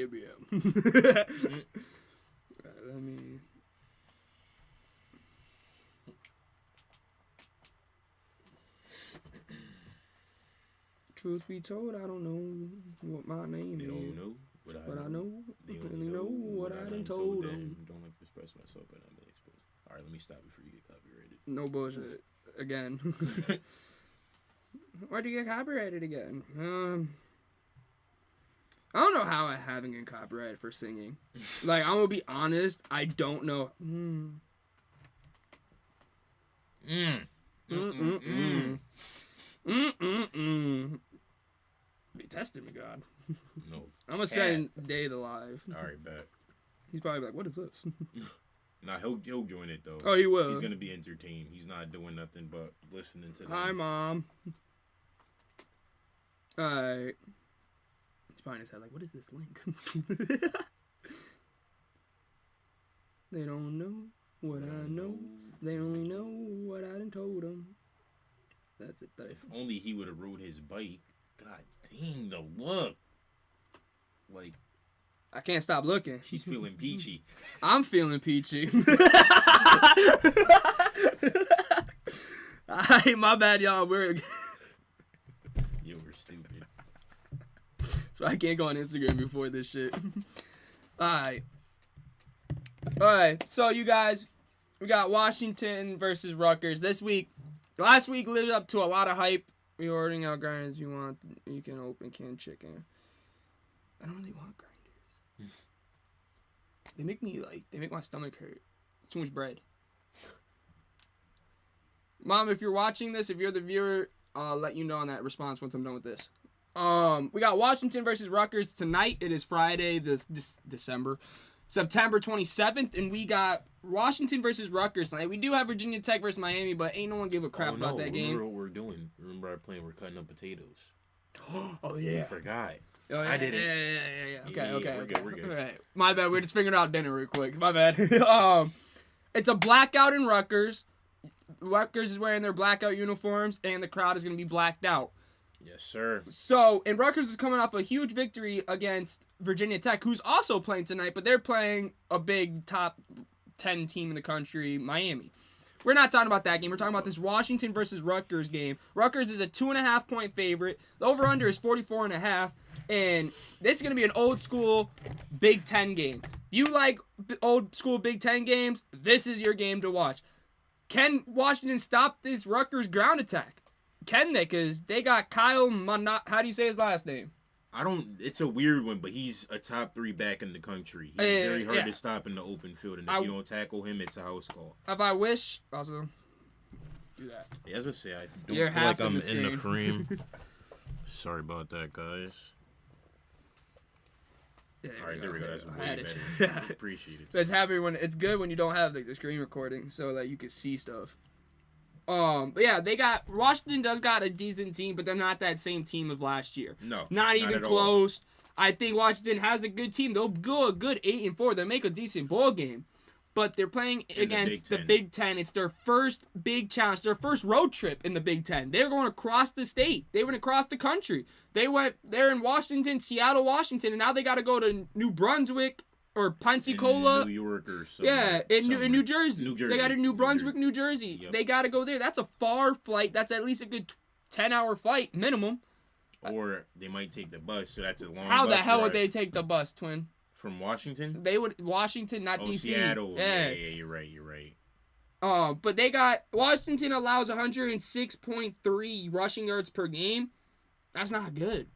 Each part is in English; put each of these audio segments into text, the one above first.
KBM. Right, let me. Truth be told, I don't know what my name They is. don't know But I know. They only know what I done told them. Don't like to express myself, but I'm really exposed. All right, let me stop before you get copyrighted. No bullshit. Again. Why'd you get copyrighted again? I don't know how I haven't get copyrighted for singing. Like, I'm gonna be honest, I don't know. Be testing me, God. No. I'm gonna send Day the live. All right, bet. He's probably like, what is this? Nah, he'll join it though. Oh, he will. He's gonna be entertained. He's not doing nothing but listening to them. Hi, Mom. Alright. He's probably in his head like, what is this link? They don't know what I know. They only know what I done told them. That's it. If only he would have rode his bike. God dang, the look. Like, I can't stop looking. she's feeling peachy. I'm feeling peachy. Alright, my bad, y'all. You were stupid. So I can't go on Instagram before this shit. Alright. Alright, so you guys, we got Washington versus Rutgers this week. Last week lived up to a lot of hype. You're ordering out grinders you want. You can open canned chicken. I don't really want grinders. They make my stomach hurt. Too much bread. Mom, if you're watching this, if you're the viewer, I'll let you know on that response once I'm done with this. We got Washington versus Rutgers tonight. It is Friday, this September 27th, and we got Washington versus Rutgers tonight. We do have Virginia Tech versus Miami, but ain't no one give a crap about that game. Remember what we're doing. Remember our plan? We're cutting up potatoes. Oh, yeah. I forgot. Oh, yeah, I did it. Yeah. Okay. We're good. All right. My bad. We're just figuring out dinner real quick. My bad. It's a blackout in Rutgers. Rutgers is wearing their blackout uniforms, and the crowd is going to be blacked out. Yes, sir. So, and Rutgers is coming off a huge victory against Virginia Tech, who's also playing tonight, but they're playing a big top 10 team in the country, Miami. We're not talking about that game. We're talking about this Washington versus Rutgers game. Rutgers is a 2.5-point favorite. The over-under is 44.5. And this is going to be an old-school Big Ten game. If you like old-school Big Ten games, this is your game to watch. Can Washington stop this Rutgers ground attack? Can they? Because they got Kyle Monat. How do you say his last name? It's a weird one, but he's a top 3 back in the country. He's very hard to stop in the open field, and if you don't tackle him, it's a house call. If I wish, also do that. Yeah, as I say, I don't feel like I'm in the frame. Sorry about that, guys. Yeah, all right, there we go. That's way better. Yeah. Appreciate it. It's good when you don't have the screen recording, so that you can see stuff. But yeah, Washington does got a decent team, but they're not that same team of last year. No, not even close. I think Washington has a good team. They'll go a good 8-4. They'll make a decent ball game, but they're playing against the Big Ten. It's their first big challenge, their first road trip in the Big Ten. They're going across the state. They went across the country. They're in Washington, Seattle, Washington, and now they got to go to New Brunswick or Pensacola, New York or something. Yeah, in New Jersey. They got in New Brunswick, New Jersey. Yep. They got to go there. That's a far flight. That's at least a good 10-hour flight minimum. Or they might take the bus, so that's a long. How bus the hell drive. would they take the bus, twin? From Washington? They would Washington, not DC. Seattle. Yeah, you're right. But Washington allows 106.3 rushing yards per game. That's not good.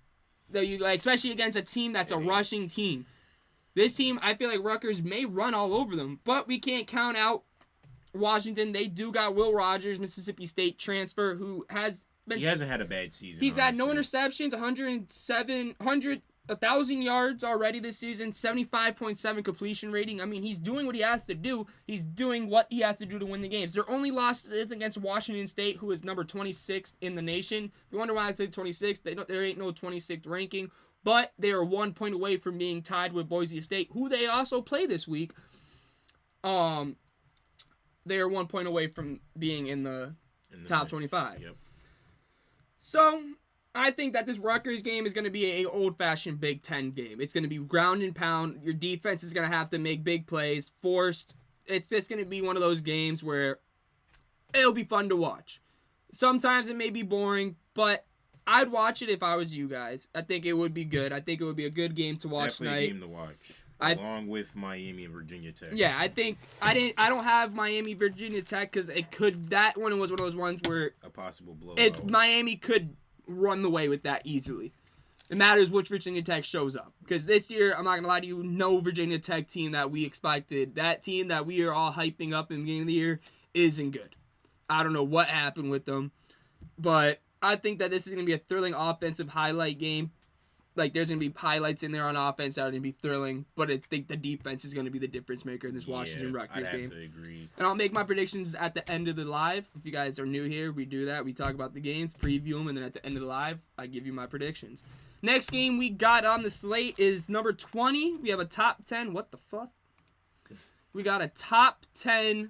Especially against a team that's a rushing team. This team, I feel like Rutgers may run all over them, but we can't count out Washington. They do got Will Rogers, Mississippi State transfer, who has been. He hasn't had a bad season. He's got no interceptions, 1,000 yards already this season, 75.7 completion rating. I mean, he's doing what he has to do. He's doing what he has to do to win the games. Their only loss is against Washington State, who is number 26th in the nation. If you wonder why I said 26th, there ain't no 26th ranking. But they are 1 point away from being tied with Boise State, who they also play this week. They are 1 point away from being in the top 25. Yep. So, I think that this Rutgers game is going to be an old-fashioned Big Ten game. It's going to be ground and pound. Your defense is going to have to make big plays, forced. It's just going to be one of those games where it'll be fun to watch. Sometimes it may be boring, but I'd watch it if I was you guys. I think it would be good. I think it would be a good game to watch tonight. Definitely a game to watch. Along with Miami and Virginia Tech. Yeah, I think I don't have Miami Virginia Tech because that one was one of those ones where a possible blowout. Miami could run away with that easily. It matters which Virginia Tech shows up. Because this year, I'm not gonna lie to you, no Virginia Tech team that we expected, that team that we are all hyping up in the beginning of the year, isn't good. I don't know what happened with them, but I think that this is gonna be a thrilling offensive highlight game. Like, there's going to be highlights in there on offense that are going to be thrilling, but I think the defense is going to be the difference maker in this Washington-Rutgers game. I agree. And I'll make my predictions at the end of the live. If you guys are new here, we do that. We talk about the games, preview them, and then at the end of the live, I give you my predictions. Next game we got on the slate is number 20. We have a top 10. What the fuck? We got a top 10.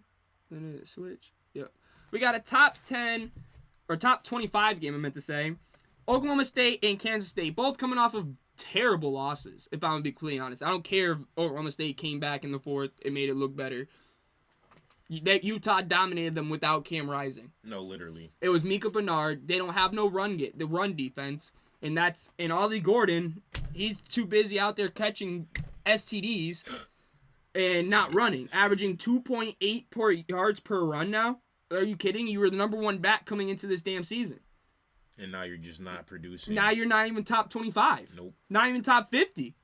Switch. Yeah. We got a top 10, or top 25 game, I meant to say. Oklahoma State and Kansas State, both coming off of terrible losses, if I'm going to be completely honest. I don't care if Oklahoma State came back in the fourth and made it look better. Utah dominated them without Cam Rising. No, literally. It was Mika Bernard. They don't have no the run defense. And Ollie Gordon, he's too busy out there catching STDs and not running. Averaging 2.8 yards per run now. Are you kidding? You were the number one back coming into this damn season. And now you're just not producing. Now you're not even top 25. Nope. Not even top 50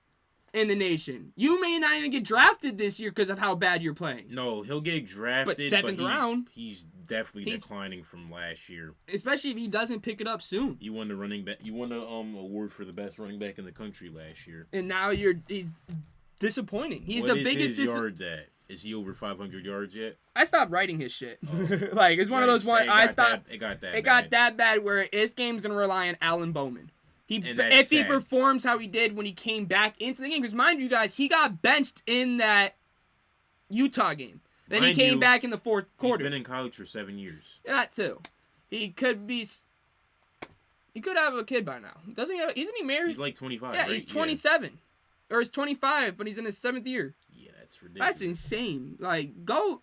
in the nation. You may not even get drafted this year because of how bad you're playing. No, he'll get drafted, but seventh round. He's definitely declining from last year. Especially if he doesn't pick it up soon. You won the running back. You won the award for the best running back in the country last year. And now he's disappointing. He's what the biggest. What is his yards at? Is he over 500 yards yet? I stopped writing his shit. Oh. Like, it's one of those ones. I stopped. It got that bad where his game's gonna rely on Alan Bowman. If he performs how he did when he came back into the game, because mind you guys, he got benched in that Utah game. Then he came back in the fourth quarter. He's been in college for 7 years. Yeah, that too. He could have a kid by now. Isn't he married? He's like 25. Yeah, right? he's 27. Or he's 25, but he's in his 7th year. Yeah, that's ridiculous. That's insane. Like, go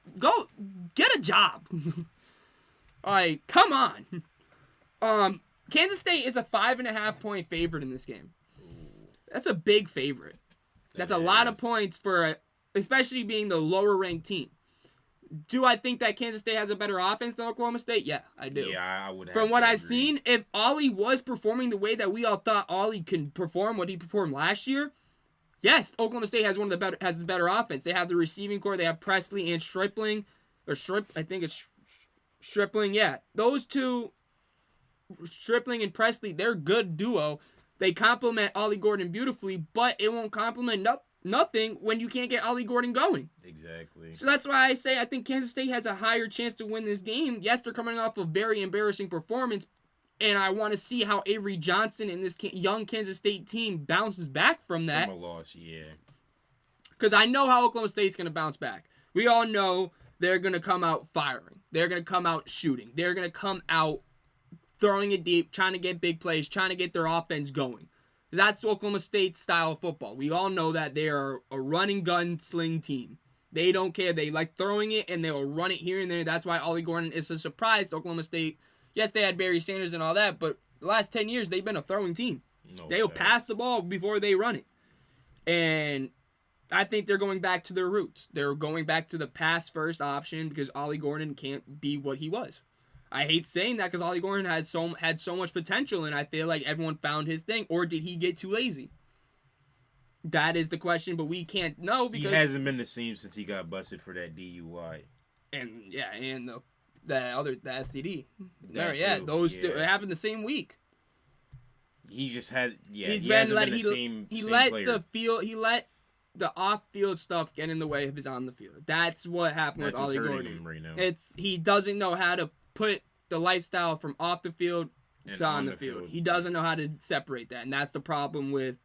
get a job. Like, come on. Kansas State is a 5.5-point favorite in this game. That's a big favorite. That's a lot of points especially being the lower ranked team. Do I think that Kansas State has a better offense than Oklahoma State? Yeah, I do. Yeah, I would. From what I've seen, if Ollie was performing the way that we all thought Ollie can perform, what he performed last year, yes, Oklahoma State has the better offense. They have the receiving core. They have Presley and Stripling, I think it's Stripling. Yeah, those two, Stripling and Presley, they're a good duo. They complement Ollie Gordon beautifully, but it won't complement nothing when you can't get Ollie Gordon going. Exactly. So that's why I say I think Kansas State has a higher chance to win this game. Yes, they're coming off a very embarrassing performance, and I want to see how Avery Johnson and this young Kansas State team bounces back from that. From a loss, yeah. Because I know how Oklahoma State's going to bounce back. We all know they're going to come out firing. They're going to come out shooting. They're going to come out throwing it deep, trying to get big plays, trying to get their offense going. That's Oklahoma State's style of football. We all know that they are a running gun sling team. They don't care. They like throwing it, and they'll run it here and there. That's why Ollie Gordon is a surprise to Oklahoma State. Yes, they had Barry Sanders and all that, but the last 10 years, they've been a throwing team. They'll pass the ball before they run it. And I think they're going back to their roots. They're going back to the pass-first option because Ollie Gordon can't be what he was. I hate saying that because Ollie Gordon had so much potential, and I feel like everyone found his thing. Or did he get too lazy? That is the question, but we can't know because he hasn't been the same since he got busted for that DUI. And the STD. It happened the same week. He just has He let the off-field stuff get in the way of his on the field. That's what happened with Ollie Gordon. Right now. He doesn't know how to put the lifestyle from off the field to on the field. He doesn't know how to separate that, and that's the problem with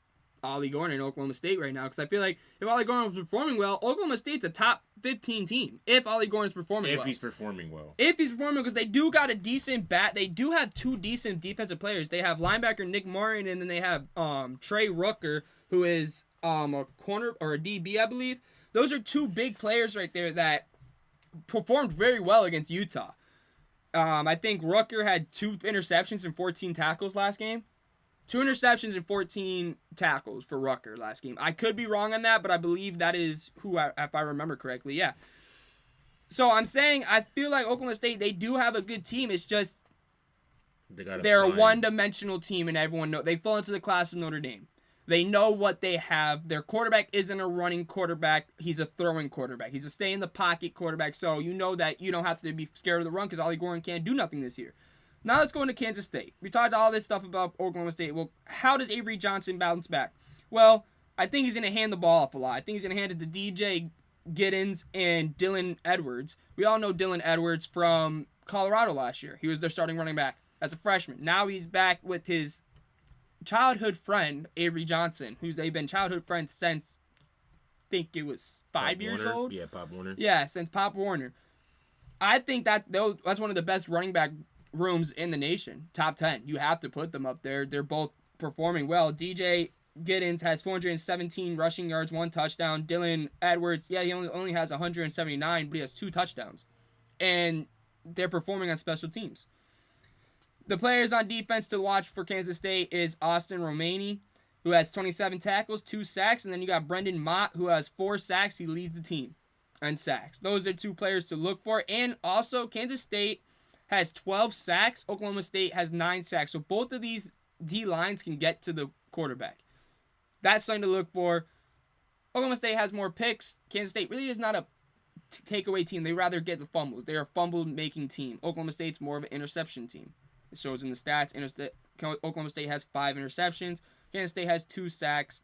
Ollie Gordon in Oklahoma State right now, because I feel like if Ollie Gordon was performing well, Oklahoma State's a top 15 team. If Ollie Gordon's performing well. If he's performing well. If he's performing, because they do got a decent They do have 2 decent defensive players. They have linebacker Nick Morgan, and then they have Trey Rooker, who is a corner or a DB, I believe. Those are 2 big players right there that performed very well against Utah. I think Rooker had 2 interceptions and 14 tackles last game. 2 interceptions and 14 tackles for Rooker last game. I could be wrong on that, but I believe that is if I remember correctly, yeah. So I'm saying I feel like Oklahoma State, they do have a good team. It's just they're a one-dimensional team, and everyone knows. They fall into the class of Notre Dame. They know what they have. Their quarterback isn't a running quarterback. He's a throwing quarterback. He's a stay-in-the-pocket quarterback. So you know that you don't have to be scared of the run because Ollie Gordon can't do nothing this year. Now let's go into Kansas State. We talked all this stuff about Oklahoma State. Well, how does Avery Johnson bounce back? Well, I think he's going to hand the ball off a lot. I think he's going to hand it to DJ Giddens and Dylan Edwards. We all know Dylan Edwards from Colorado last year. He was their starting running back as a freshman. Now he's back with his childhood friend, Avery Johnson, who they've been childhood friends since, I think it was 5 years old. Yeah, Pop Warner. Yeah, since Pop Warner. I think that's one of the best running back rooms in the nation. Top 10. You have to put them up there. They're both performing well. DJ Giddens has 417 rushing yards, 1 touchdown. Dylan Edwards, yeah, he only has 179, but he has 2 touchdowns. And they're performing on special teams. The players on defense to watch for Kansas State is Austin Romani, who has 27 tackles, 2 sacks, and then you got Brendan Mott, who has 4 sacks. He leads the team in sacks. Those are 2 players to look for. And also, Kansas State has 12 sacks. Oklahoma State has 9 sacks. So both of these D-lines can get to the quarterback. That's something to look for. Oklahoma State has more picks. Kansas State really is not a takeaway team. They rather get the fumbles. They're a fumble-making team. Oklahoma State's more of an interception team. It shows in the stats. Oklahoma State has 5 interceptions. Kansas State has 2 sacks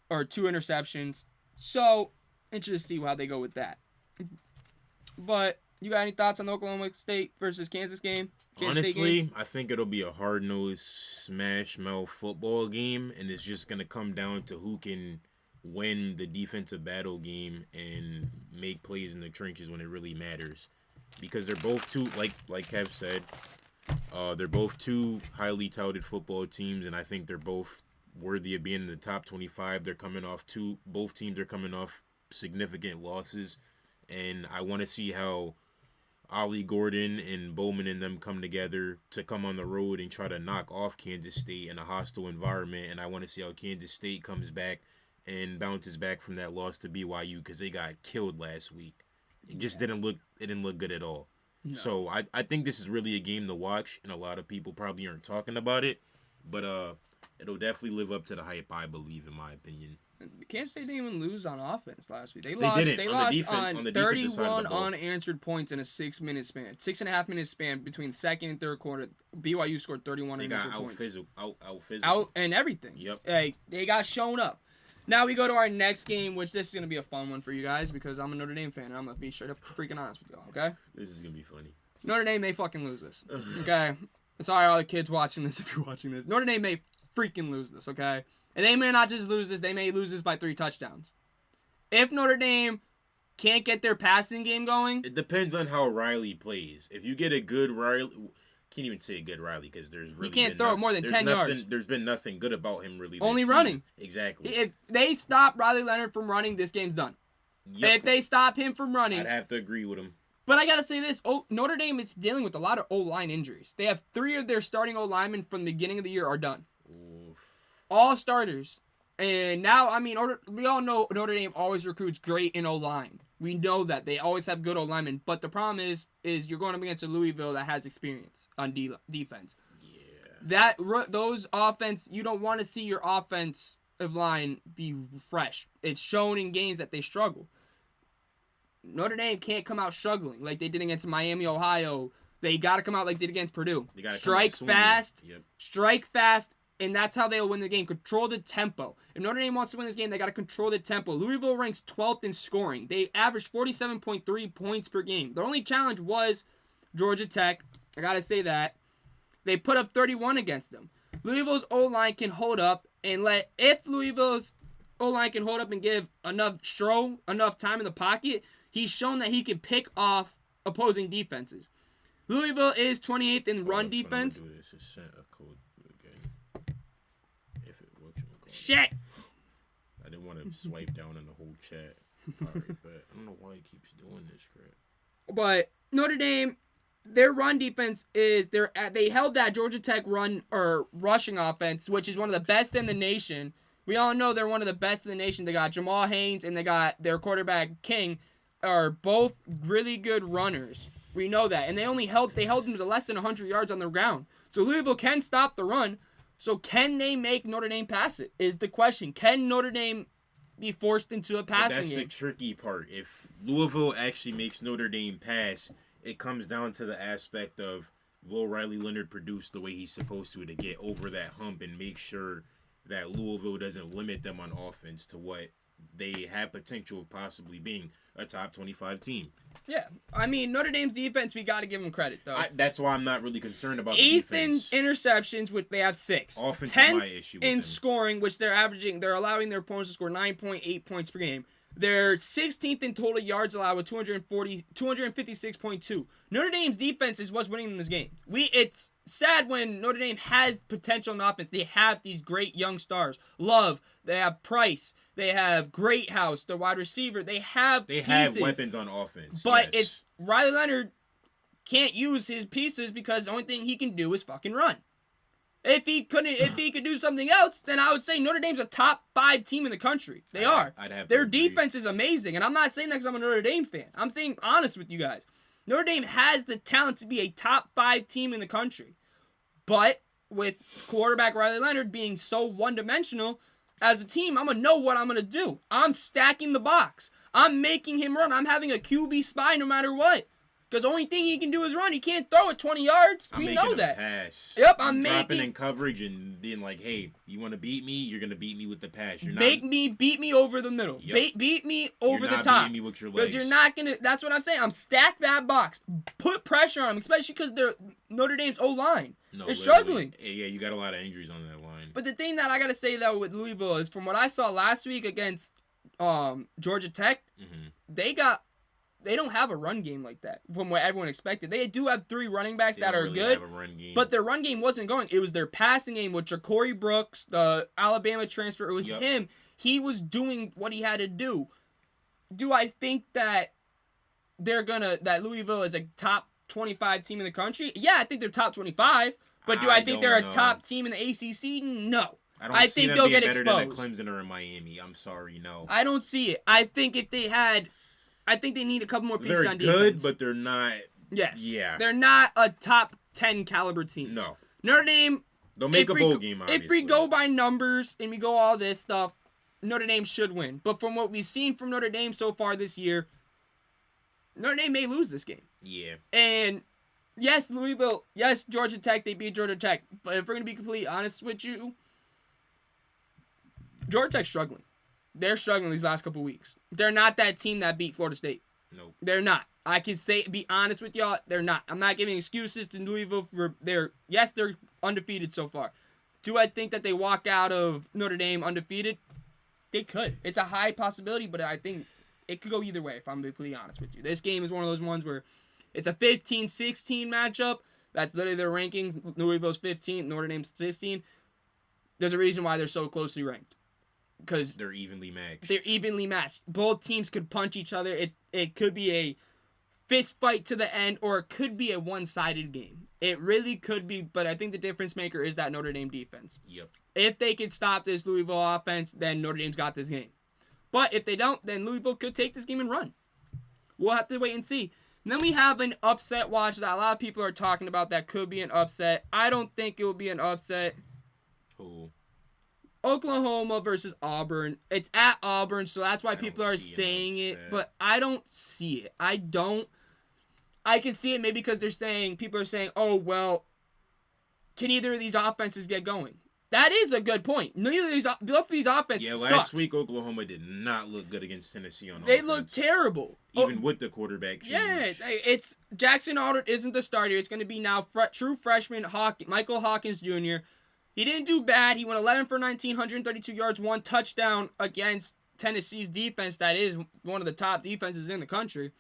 or 2 interceptions. So, interested to see how they go with that. But you got any thoughts on the Oklahoma State versus Kansas game? Honestly, I think it'll be a hard-nosed smash-mouth football game, and it's just going to come down to who can win the defensive battle game and make plays in the trenches when it really matters. Because they're both 2, like Kev said, they're both 2 highly touted football teams, and I think they're both worthy of being in the top 25. Both teams are coming off significant losses, and I want to see how Ollie Gordon and Bowman and them come together to come on the road and try to knock off Kansas State in a hostile environment, and I want to see how Kansas State comes back and bounces back from that loss to BYU because they got killed last week. It just didn't look good at all. No. So I think this is really a game to watch, and a lot of people probably aren't talking about it, but it'll definitely live up to the hype, I believe, in my opinion. Kansas State didn't even lose on offense last week. They lost on 31 unanswered points in a 6-minute span. 6.5-minute span between second and third quarter. BYU scored 31 unanswered points. They got out and everything. Yep. They got shown up. Now we go to our next game, which this is going to be a fun one for you guys because I'm a Notre Dame fan, and I'm going to be straight up freaking honest with y'all, okay? This is going to be funny. Notre Dame may fucking lose this, okay? Sorry, all the kids watching this, if you're watching this. Notre Dame may freaking lose this, okay? And they may not just lose this, they may lose this by 3 touchdowns. If Notre Dame can't get their passing game going... It depends on how Riley plays. If you get a good Riley... Can't even say a good Riley because there's really... He can't throw it more than 10 yards. There's been nothing good about him really. Only running. Exactly. If they stop Riley Leonard from running, this game's done. Yep. If they stop him from running... I'd have to agree with him. But I got to say this. Notre Dame is dealing with a lot of O-line injuries. They have 3 of their starting O-linemen from the beginning of the year are done. Oof. All starters. And now, I mean, we all know Notre Dame always recruits great in O-line. We know that. They always have good O-linemen. But the problem is you're going up against a Louisville that has experience on defense. Yeah. Those offense, you don't want to see your offensive line be fresh. It's shown in games that they struggle. Notre Dame can't come out struggling like they did against Miami, Ohio. They got to come out like they did against Purdue. Strike fast. Yep. Strike fast. And that's how they'll win the game. Control the tempo. If Notre Dame wants to win this game, they got to control the tempo. Louisville ranks 12th in scoring. They averaged 47.3 points per game. Their only challenge was Georgia Tech. I got to say that. They put up 31 against them. Louisville's O-line can hold up, and if Louisville's O-line can hold up and give enough time in the pocket, he's shown that he can pick off opposing defenses. Louisville is 28th in run defense. Do this. Send a code again. If it works, shit. I didn't want to swipe down in the whole chat. All right, but I don't know why he keeps doing this crap. But Notre Dame, their run defense is they held that Georgia Tech rushing offense, which is one of the best in the nation. We all know they're one of the best in the nation. They got Jamal Haynes and they got their quarterback King, are both really good runners. We know that, and they held them to less than 100 yards on the ground. So Louisville can stop the run. So can they make Notre Dame pass it? Is the question. Can Notre Dame be forced into a passing game? That's the tricky part. If Louisville actually makes Notre Dame pass, it comes down to the aspect of will Riley Leonard produce the way he's supposed to get over that hump and make sure that Louisville doesn't limit them on offense to what they have potential of possibly being a top 25 team. Yeah. I mean, Notre Dame's defense, we got to give them credit, though. That's why I'm not really concerned about the Eighth defense. in interceptions, which they have 6. Offense 10th is my issue with in them. scoring, which they're allowing their opponents to score 9.8 points per game. They're 16th in total yards allowed with 256.2. Notre Dame's defense is what's winning them this game. It's sad when Notre Dame has potential in offense. They have these great young stars. Love. They have Price. They have Greathouse, the wide receiver. They have weapons on offense. But yes. it's Riley Leonard can't use his pieces because the only thing he can do is fucking run. If he could do something else, then I would say Notre Dame's a top 5 team in the country. They are. I'd have Their to agree. defense is amazing, and I'm not saying that because I'm a Notre Dame fan. I'm saying honest with you guys. Notre Dame has the talent to be a top 5 team in the country. But with quarterback Riley Leonard being so one-dimensional, as a team, I'm going to know what I'm going to do. I'm stacking the box. I'm making him run. I'm having a QB spy no matter what. Because the only thing he can do is run. He can't throw it 20 yards. We know that. Pass. Yep, I'm dropping in coverage and being like, hey, you want to beat me? You're going to beat me with the pass. Beat me over the middle. Yep. Beat me over the top. You're not beating me with your legs. Because you're not going to. That's what I'm saying. I'm stack that box. Put pressure on him, especially because they're Notre Dame's O-line. No, they're struggling. Yeah, you got a lot of injuries on that line. But the thing that I got to say, though, with Louisville is from what I saw last week against Georgia Tech, they don't have a run game like that from what everyone expected. They do have 3 running backs that are good, but their run game wasn't going. It was their passing game with Ja'Cory Brooks, the Alabama transfer. It was him. He was doing what he had to do. Do I think that that Louisville is a top 25 team in the country? Yeah, I think they're top 25. But do I think they're a top team in the ACC? No. I think they'll get exposed. Better than Clemson or Miami. I'm sorry, no. I don't see it. I think if they had, I think they need a couple more pieces on defense. They're good, but they're not. Yes. Yeah. They're not a top 10 caliber team. No. Notre Dame. They'll make a bowl game, obviously. If we go by numbers and we go all this stuff, Notre Dame should win. But from what we've seen from Notre Dame so far this year, Notre Dame may lose this game. Yeah. And yes, Louisville, yes, Georgia Tech, they beat Georgia Tech. But if we're going to be completely honest with you, Georgia Tech's struggling. They're struggling these last couple weeks. They're not that team that beat Florida State. Nope. They're not. I can be honest with y'all, they're not. I'm not giving excuses to Louisville for they're undefeated so far. Do I think that they walk out of Notre Dame undefeated? They could. It's a high possibility, but I think it could go either way, if I'm completely honest with you. This game is one of those ones where it's a 15-16 matchup. That's literally their rankings. Louisville's 15, Notre Dame's 16. There's a reason why they're so closely ranked. Because they're evenly matched. They're evenly matched. Both teams could punch each other. It could be a fist fight to the end, or it could be a one-sided game. It really could be, but I think the difference maker is that Notre Dame defense. Yep. If they can stop this Louisville offense, then Notre Dame's got this game. But if they don't, then Louisville could take this game and run. We'll have to wait and see. And then we have an upset watch that a lot of people are talking about that could be an upset. I don't think it will be an upset. Who? Oklahoma versus Auburn. It's at Auburn, so that's why people are saying it. But I don't see it. I can see it maybe because people are saying, oh, well, can either of these offenses get going? That is a good point. Both of these offenses last week Oklahoma did not look good against Tennessee on offense. They look terrible. Even with the quarterback change. Yeah, it's Jackson Aldridge isn't the starter. It's going to be now true freshman Michael Hawkins Jr. He didn't do bad. He went 11 for 19, 132 yards, 1 touchdown against Tennessee's defense that is one of the top defenses in the country.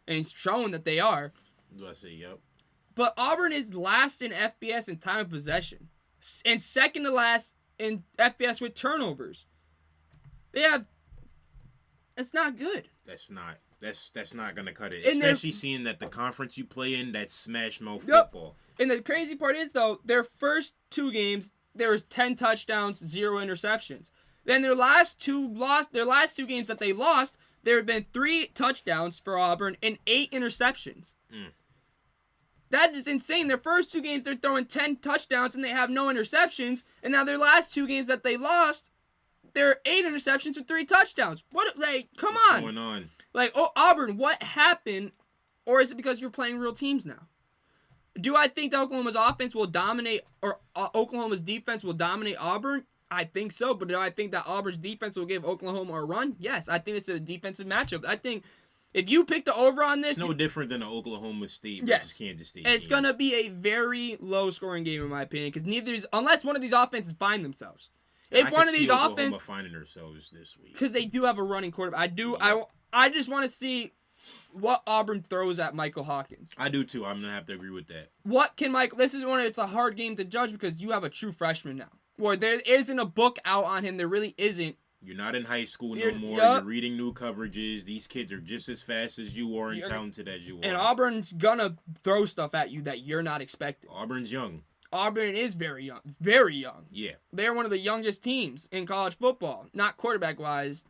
And he's showing that they are. Do I say yep? But Auburn is last in FBS in time of possession. And second to last in FBS with turnovers. That's not good. That's not gonna cut it. And Especially seeing that the conference you play in, that's smash mouth football. And the crazy part is though, their first 2 games, there was 10 touchdowns, 0 interceptions. Then their last two games that they lost, there have been 3 touchdowns for Auburn and 8 interceptions. That is insane. Their first 2 games, they're throwing 10 touchdowns and they have no interceptions. And now their last 2 games that they lost, they're 8 interceptions with 3 touchdowns. What? Like, come on. What's going on? Like, oh, Auburn, what happened? Or is it because you're playing real teams now? Do I think that Oklahoma's offense will dominate, or Oklahoma's defense will dominate Auburn? I think so. But do I think that Auburn's defense will give Oklahoma a run? Yes. I think it's a defensive matchup. I think if you pick the over on this, it's no different than the Oklahoma State versus Kansas State. It's going to be a very low-scoring game, in my opinion, because unless one of these offenses find themselves. If one of these offenses finding themselves this week, because they do have a running quarterback. I just want to see what Auburn throws at Michael Hawkins. I do too. I'm gonna have to agree with that. What can Michael? This is it's a hard game to judge because you have a true freshman now. Where there isn't a book out on him. There really isn't. You're not in high school no more. You're reading new coverages. These kids are just as fast as you are and talented as you are. And Auburn's gonna throw stuff at you that you're not expecting. Auburn's young. Auburn is very young. Very young. Yeah. They're one of the youngest teams in college football. Not quarterback-wise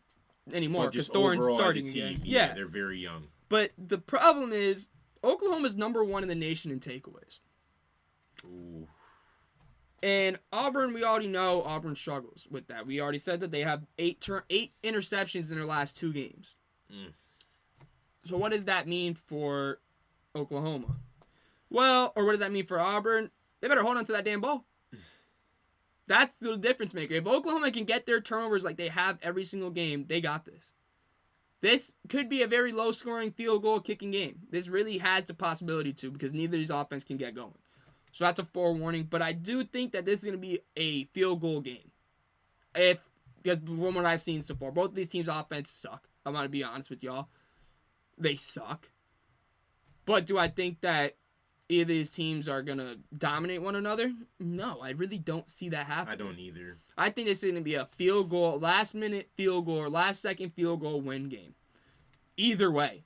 anymore, because Thorne's starting again. Yeah, they're very young. But the problem is, Oklahoma's number 1 in the nation in takeaways. Ooh. And Auburn, we already know Auburn struggles with that. We already said that they have 8 interceptions in their last 2 games. So what does that mean for Oklahoma? Well, or what does that mean for Auburn? They better hold on to that damn ball. That's the difference maker. If Oklahoma can get their turnovers like they have every single game, they got this. This could be a very low-scoring field goal kicking game. This really has the possibility to, because neither of these offense can get going. So that's a forewarning. But I do think that this is going to be a field goal game. Because from what I've seen so far, both of these teams' offense suck. I'm going to be honest with y'all. They suck. But do I think that either of these teams are going to dominate one another? No, I really don't see that happening. I don't either. I think it's going to be a field goal, last-minute field goal, or last-second field goal win game. Either way.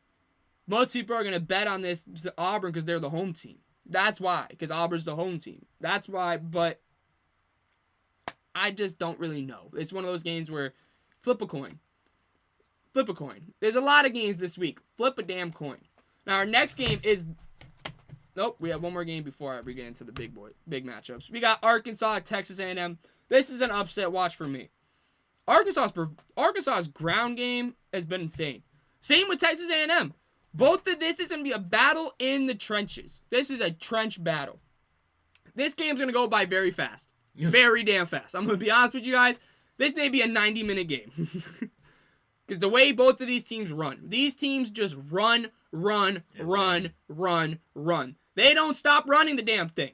Most people are going to bet on this Auburn because they're the home team. That's why, because Auburn's the home team. That's why, but I just don't really know. It's one of those games where flip a coin. Flip a coin. There's a lot of games this week. Flip a damn coin. Now, our next game is... Nope, we have one more game before we get into the big matchups. We got Arkansas at Texas A&M. This is an upset watch for me. Arkansas's ground game has been insane. Same with Texas A&M. Both of this is going to be a battle in the trenches. This is a trench battle. This game's going to go by very fast. Very damn fast. I'm going to be honest with you guys. This may be a 90-minute game. Because the way both of these teams run. These teams just run. They don't stop running the damn thing.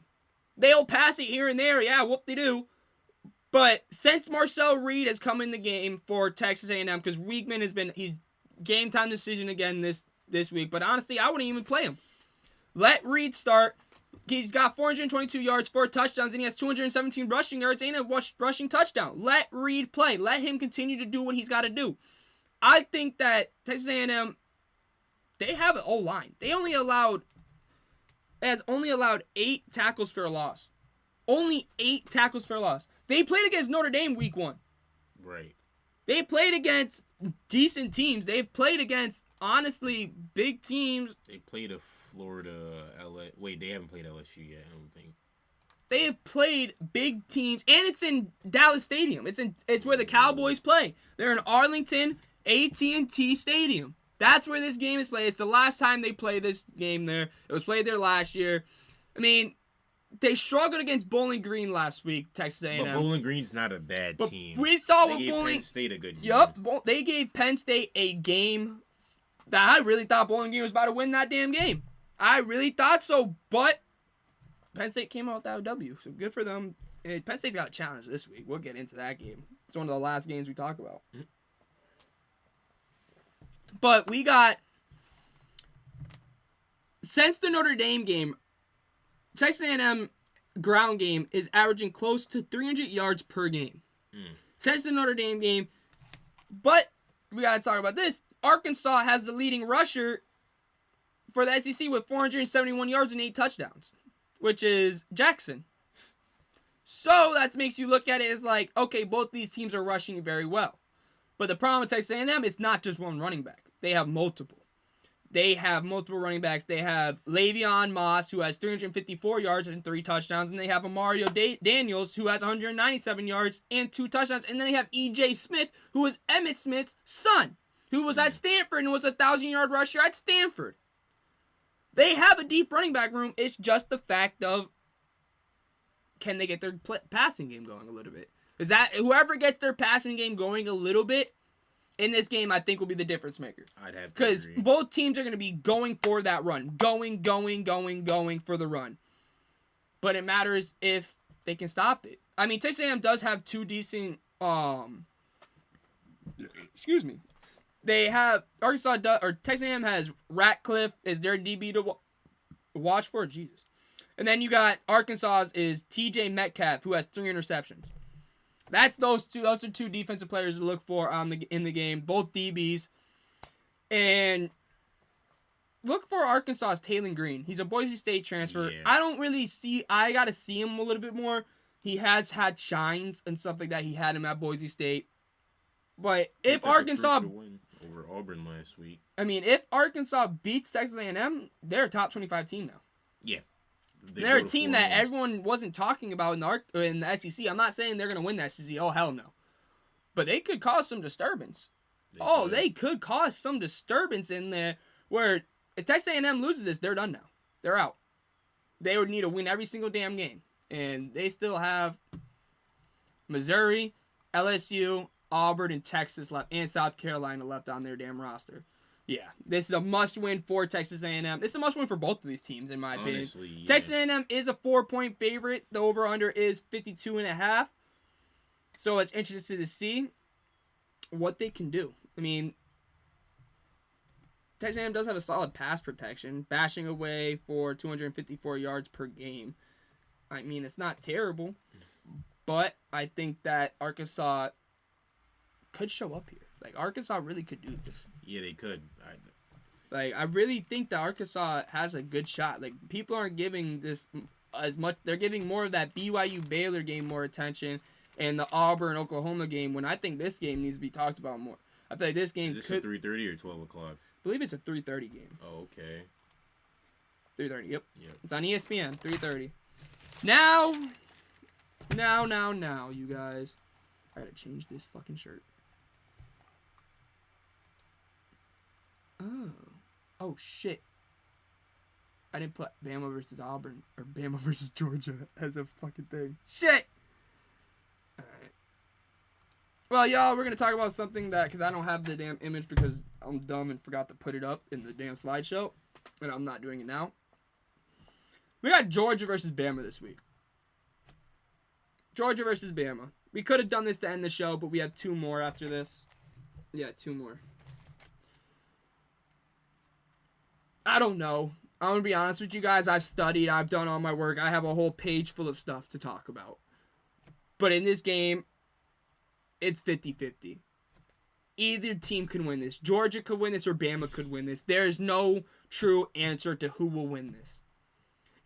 They'll pass it here and there. Yeah, whoop-de-doo. But since Marcel Reed has come in the game for Texas A&M, because Weigman he's game time decision again this week. But honestly, I wouldn't even play him. Let Reed start. He's got 422 yards, 4 touchdowns, and he has 217 rushing yards and a rushing touchdown. Let Reed play. Let him continue to do what he's got to do. I think that Texas A&M, they have an O-line. It has only allowed 8 tackles for a loss. Only 8 tackles for a loss. They played against Notre Dame week 1. Right. They played against decent teams. They've played against, honestly, big teams. They played a Florida, LA. Wait, they haven't played LSU yet, I don't think. They have played big teams, and it's in Dallas Stadium. It's where the Cowboys play. They're in Arlington, AT&T Stadium. That's where this game is played. It's the last time they played this game there. It was played there last year. I mean, they struggled against Bowling Green last week, Texas A&M. But Bowling Green's not a bad team. We saw they what gave Bowling... Penn State a good game. Yup, they gave Penn State a game that I really thought Bowling Green was about to win that damn game. I really thought so, but Penn State came out with that W, so good for them. And Penn State's got a challenge this week. We'll get into that game. It's one of the last games we talk about. But we got, since the Notre Dame game, Texas A&M ground game is averaging close to 300 yards per game. Since the Notre Dame game. But we got to talk about this. Arkansas has the leading rusher for the SEC with 471 yards and 8 touchdowns, which is Jackson. So that makes you look at it as like, okay, both these teams are rushing very well. But the problem with Texas A&M, it's not just one running back. They have multiple. They have multiple running backs. They have Le'Veon Moss, who has 354 yards and 3 touchdowns. And they have Mario Daniels, who has 197 yards and 2 touchdowns. And then they have E.J. Smith, who is Emmitt Smith's son, who was at Stanford and was a 1,000-yard rusher at Stanford. They have a deep running back room. It's just the fact of, can they get their passing game going a little bit? Because that whoever gets their passing game going a little bit in this game, I think will be the difference maker. I'd have to Because agree. both teams are going to be going for that run. Going for the run. But it matters if they can stop it. I mean, Texas A&M does have 2 decent, excuse me. They have, Texas A&M has Ratcliffe as their DB to watch for. Jesus. And then you got Arkansas's is TJ Metcalf, who has 3 interceptions. That's those two. Those are 2 defensive players to look for in the game. Both DBs. And look for Arkansas's Taylon Green. He's a Boise State transfer. Yeah. I got to see him a little bit more. He has had shines and stuff like that. He had him at Boise State. But if Arkansas win over Auburn last week. I mean, if Arkansas beats Texas A&M, they're a top 25 team now. Yeah. They're a team that everyone wasn't talking about in the SEC. I'm not saying they're going to win the SEC. Oh, hell no. But they could cause some disturbance. They could cause some disturbance in there where if Texas A&M loses this, they're done now. They're out. They would need to win every single damn game. And they still have Missouri, LSU, Auburn, and Texas left, and South Carolina left on their damn roster. Yeah, this is a must-win for Texas A&M. This is a must-win for both of these teams, in my opinion. Yeah. Texas A&M is a 4-point favorite. The over-under is 52.5. So it's interesting to see what they can do. I mean, Texas A&M does have a solid pass protection, bashing away for 254 yards per game. I mean, it's not terrible, but I think that Arkansas could show up here. Like, Arkansas really could do this. Yeah, they could. I really think that Arkansas has a good shot. Like, people aren't giving this as much. They're giving more of that BYU Baylor game more attention and the Auburn Oklahoma game, when I think this game needs to be talked about more. I feel like this game Is this at 3:30 or 12 o'clock? I believe it's a 3:30 game. Oh, okay. 3:30, yep. Yep. It's on ESPN, 3:30. Now, you guys. I gotta change this fucking shirt. Oh shit. I didn't put Bama versus Auburn or Bama versus Georgia as a fucking thing. Shit! Alright. Well, y'all, we're gonna talk about something that, because I don't have the damn image because I'm dumb and forgot to put it up in the damn slideshow. And I'm not doing it now. We got Georgia versus Bama this week. Georgia versus Bama. We could have done this to end the show, but we have 2 more after this. Yeah, 2 more. I don't know. I'm going to be honest with you guys. I've studied. I've done all my work. I have a whole page full of stuff to talk about. But in this game, it's 50-50. Either team can win this. Georgia could win this or Bama could win this. There is no true answer to who will win this.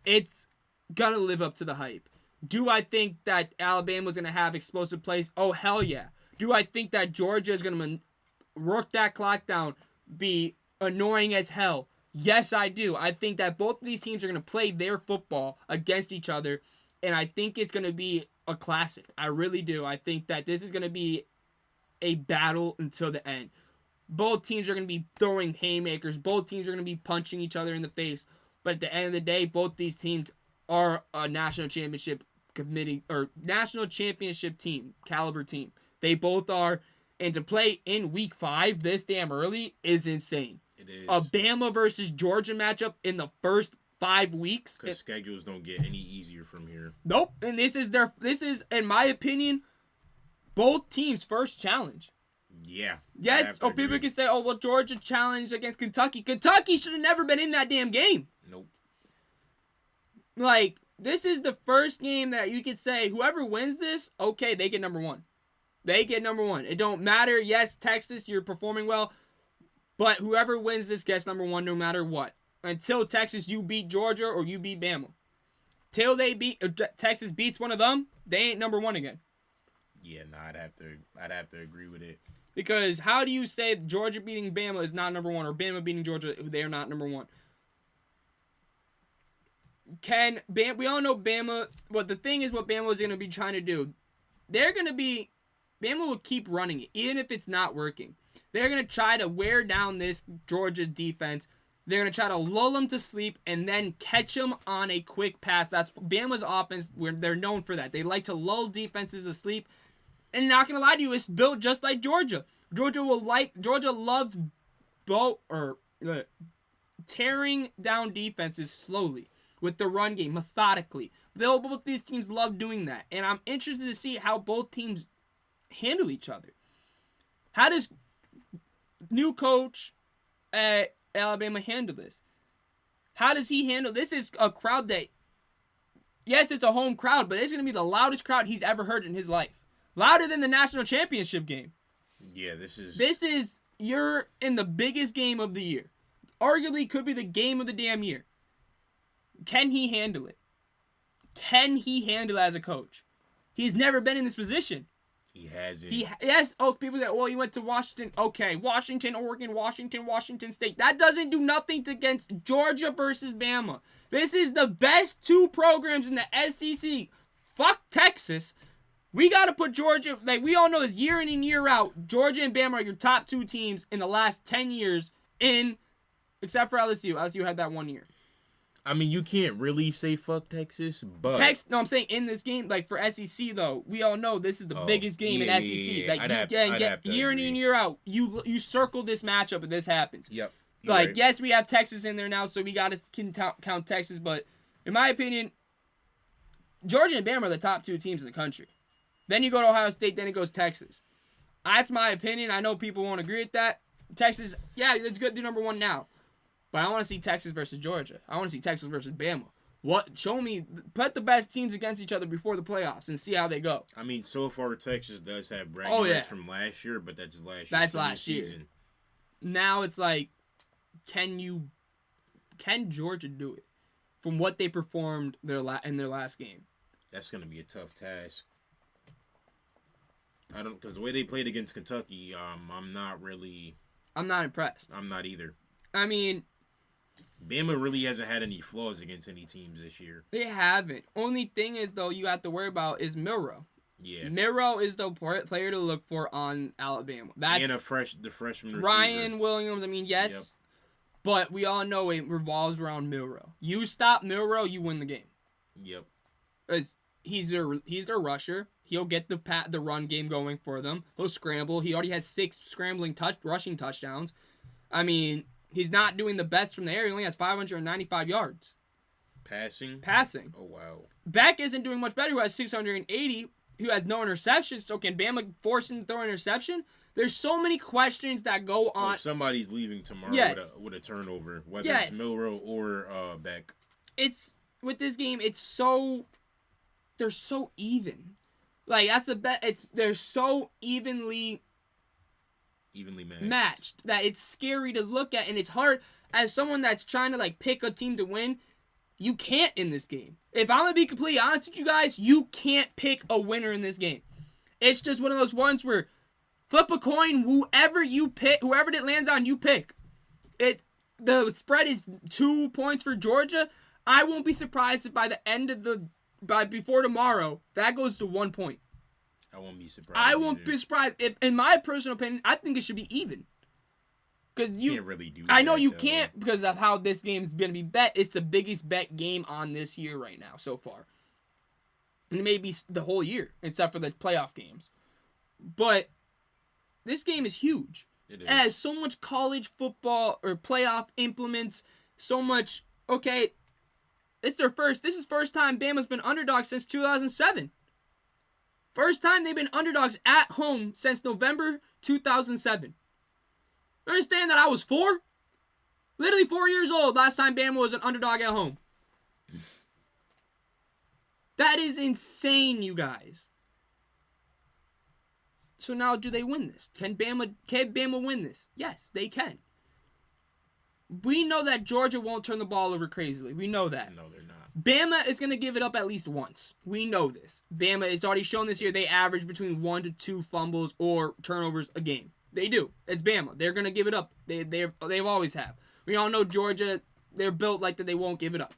It's going to live up to the hype. Do I think that Alabama's going to have explosive plays? Oh, hell yeah. Do I think that Georgia is going to work that clock down, be annoying as hell? Yes, I do. I think that both of these teams are going to play their football against each other, and I think it's going to be a classic. I really do. I think that this is going to be a battle until the end. Both teams are going to be throwing haymakers. Both teams are going to be punching each other in the face. But at the end of the day, both these teams are a national championship committee or national championship team, caliber team. They both are. And to play in week 5 this damn early is insane. It is. A Bama versus Georgia matchup in the first 5 weeks. Because schedules don't get any easier from here. Nope. And this is, in my opinion, both teams' first challenge. Yeah. Yes. Oh, people can say, oh, well, Georgia challenged against Kentucky. Kentucky should have never been in that damn game. Nope. Like, this is the first game that you could say, whoever wins this, okay, they get number one. They get number one. It don't matter. Yes, Texas, you're performing well. But whoever wins this gets number one no matter what. Until Texas, you beat Georgia or you beat Bama. Till Texas beats one of them, they ain't number one again. Yeah, no, I'd have to agree with it. Because how do you say Georgia beating Bama is not number one, or Bama beating Georgia, they are not number one? We all know Bama, but the thing is what Bama is going to be trying to do. Bama will keep running it, even if it's not working. They're going to try to wear down this Georgia defense. They're going to try to lull them to sleep and then catch them on a quick pass. That's Bama's offense, where they're known for that. They like to lull defenses to sleep. And not going to lie to you, it's built just like Georgia. Georgia loves tearing down defenses slowly with the run game, methodically. Both these teams love doing that. And I'm interested to see how both teams handle each other. How does new coach at Alabama handle this? How does he handle this? Is a crowd that, yes, it's a home crowd, but it's going to be the loudest crowd he's ever heard in his life. Louder than the national championship game. Yeah, you're in the biggest game of the year. Arguably could be the game of the damn year. Can he handle it? Can he handle it as a coach? He's never been in this position. He hasn't. Yes. Oh, people that, well, you went to Washington. Okay, Washington, Oregon, Washington State. That doesn't do nothing against Georgia versus Bama. This is the best two programs in the SEC. Fuck Texas. We got to put Georgia, like we all know this year in and year out, Georgia and Bama are your top two teams in the last 10 years except for LSU. LSU had that 1 year. I mean, you can't really say fuck Texas, but... No, I'm saying in this game, like for SEC, though, we all know this is the biggest game in SEC. Yeah. Like, I'd have to year in and year out, you circle this matchup and this happens. Yep. Like, right. Yes, we have Texas in there now, so we got to count Texas, but in my opinion, Georgia and Bama are the top two teams in the country. Then you go to Ohio State, then it goes Texas. That's my opinion. I know people won't agree with that. Texas, yeah, it's good to do number one now. But I want to see Texas versus Georgia. I want to see Texas versus Bama. Put the best teams against each other before the playoffs and see how they go. I mean, so far Texas does have bragging rights from last year, but that's last year. Season. Now it's like, can Georgia do it from what they performed in their last game? That's going to be a tough task. Because the way they played against Kentucky, I'm not impressed. I'm not either. I mean, Bama really hasn't had any flaws against any teams this year. They haven't. Only thing is, though, you have to worry about is Milroe. Yeah. Milroe is the player to look for on Alabama. And the freshman receiver. Ryan Williams, I mean, yes. Yep. But we all know it revolves around Milroe. You stop Milroe, you win the game. Yep. He's their rusher. He'll get the run game going for them. He'll scramble. He already has 6 rushing touchdowns. I mean, he's not doing the best from the air. He only has 595 yards. Passing? Oh, wow. Beck isn't doing much better, who has 680, who has no interceptions. So can Bama force him to throw an interception? There's so many questions that go on. Somebody's leaving tomorrow with a turnover, whether it's Milroe or Beck. With this game, they're so even. Like, that's the best. They're so evenly matched that it's scary to look at, and it's hard as someone that's trying to like pick a team to win. You can't in this game. If I'm gonna be completely honest with you guys, you can't pick a winner in this game. It's just one of those ones where flip a coin. Whoever it lands on, you pick. The spread is 2 points for Georgia. I won't be surprised if before tomorrow that goes to 1 point. I won't be surprised. I won't be surprised if, in my personal opinion, I think it should be even. Because you can't really do that. I know you can't because of how this game is going to be bet. It's the biggest bet game on this year right now so far. And maybe the whole year, except for the playoff games. But this game is huge. It has so much college football or playoff implements, so much, okay, This is first time Bama's been underdogs since 2007. First time they've been underdogs at home since November 2007. You understand that I was 4? Literally 4 years old last time Bama was an underdog at home. That is insane, you guys. So now, do they win this? Can Bama win this? Yes, they can. We know that Georgia won't turn the ball over crazily. We know that. No, they're not. Bama is going to give it up at least once. We know this. Bama, it's already shown this year, they average between 1 to 2 fumbles or turnovers a game. They do. It's Bama. They're going to give it up. They've always have. We all know Georgia, they're built like that. They won't give it up.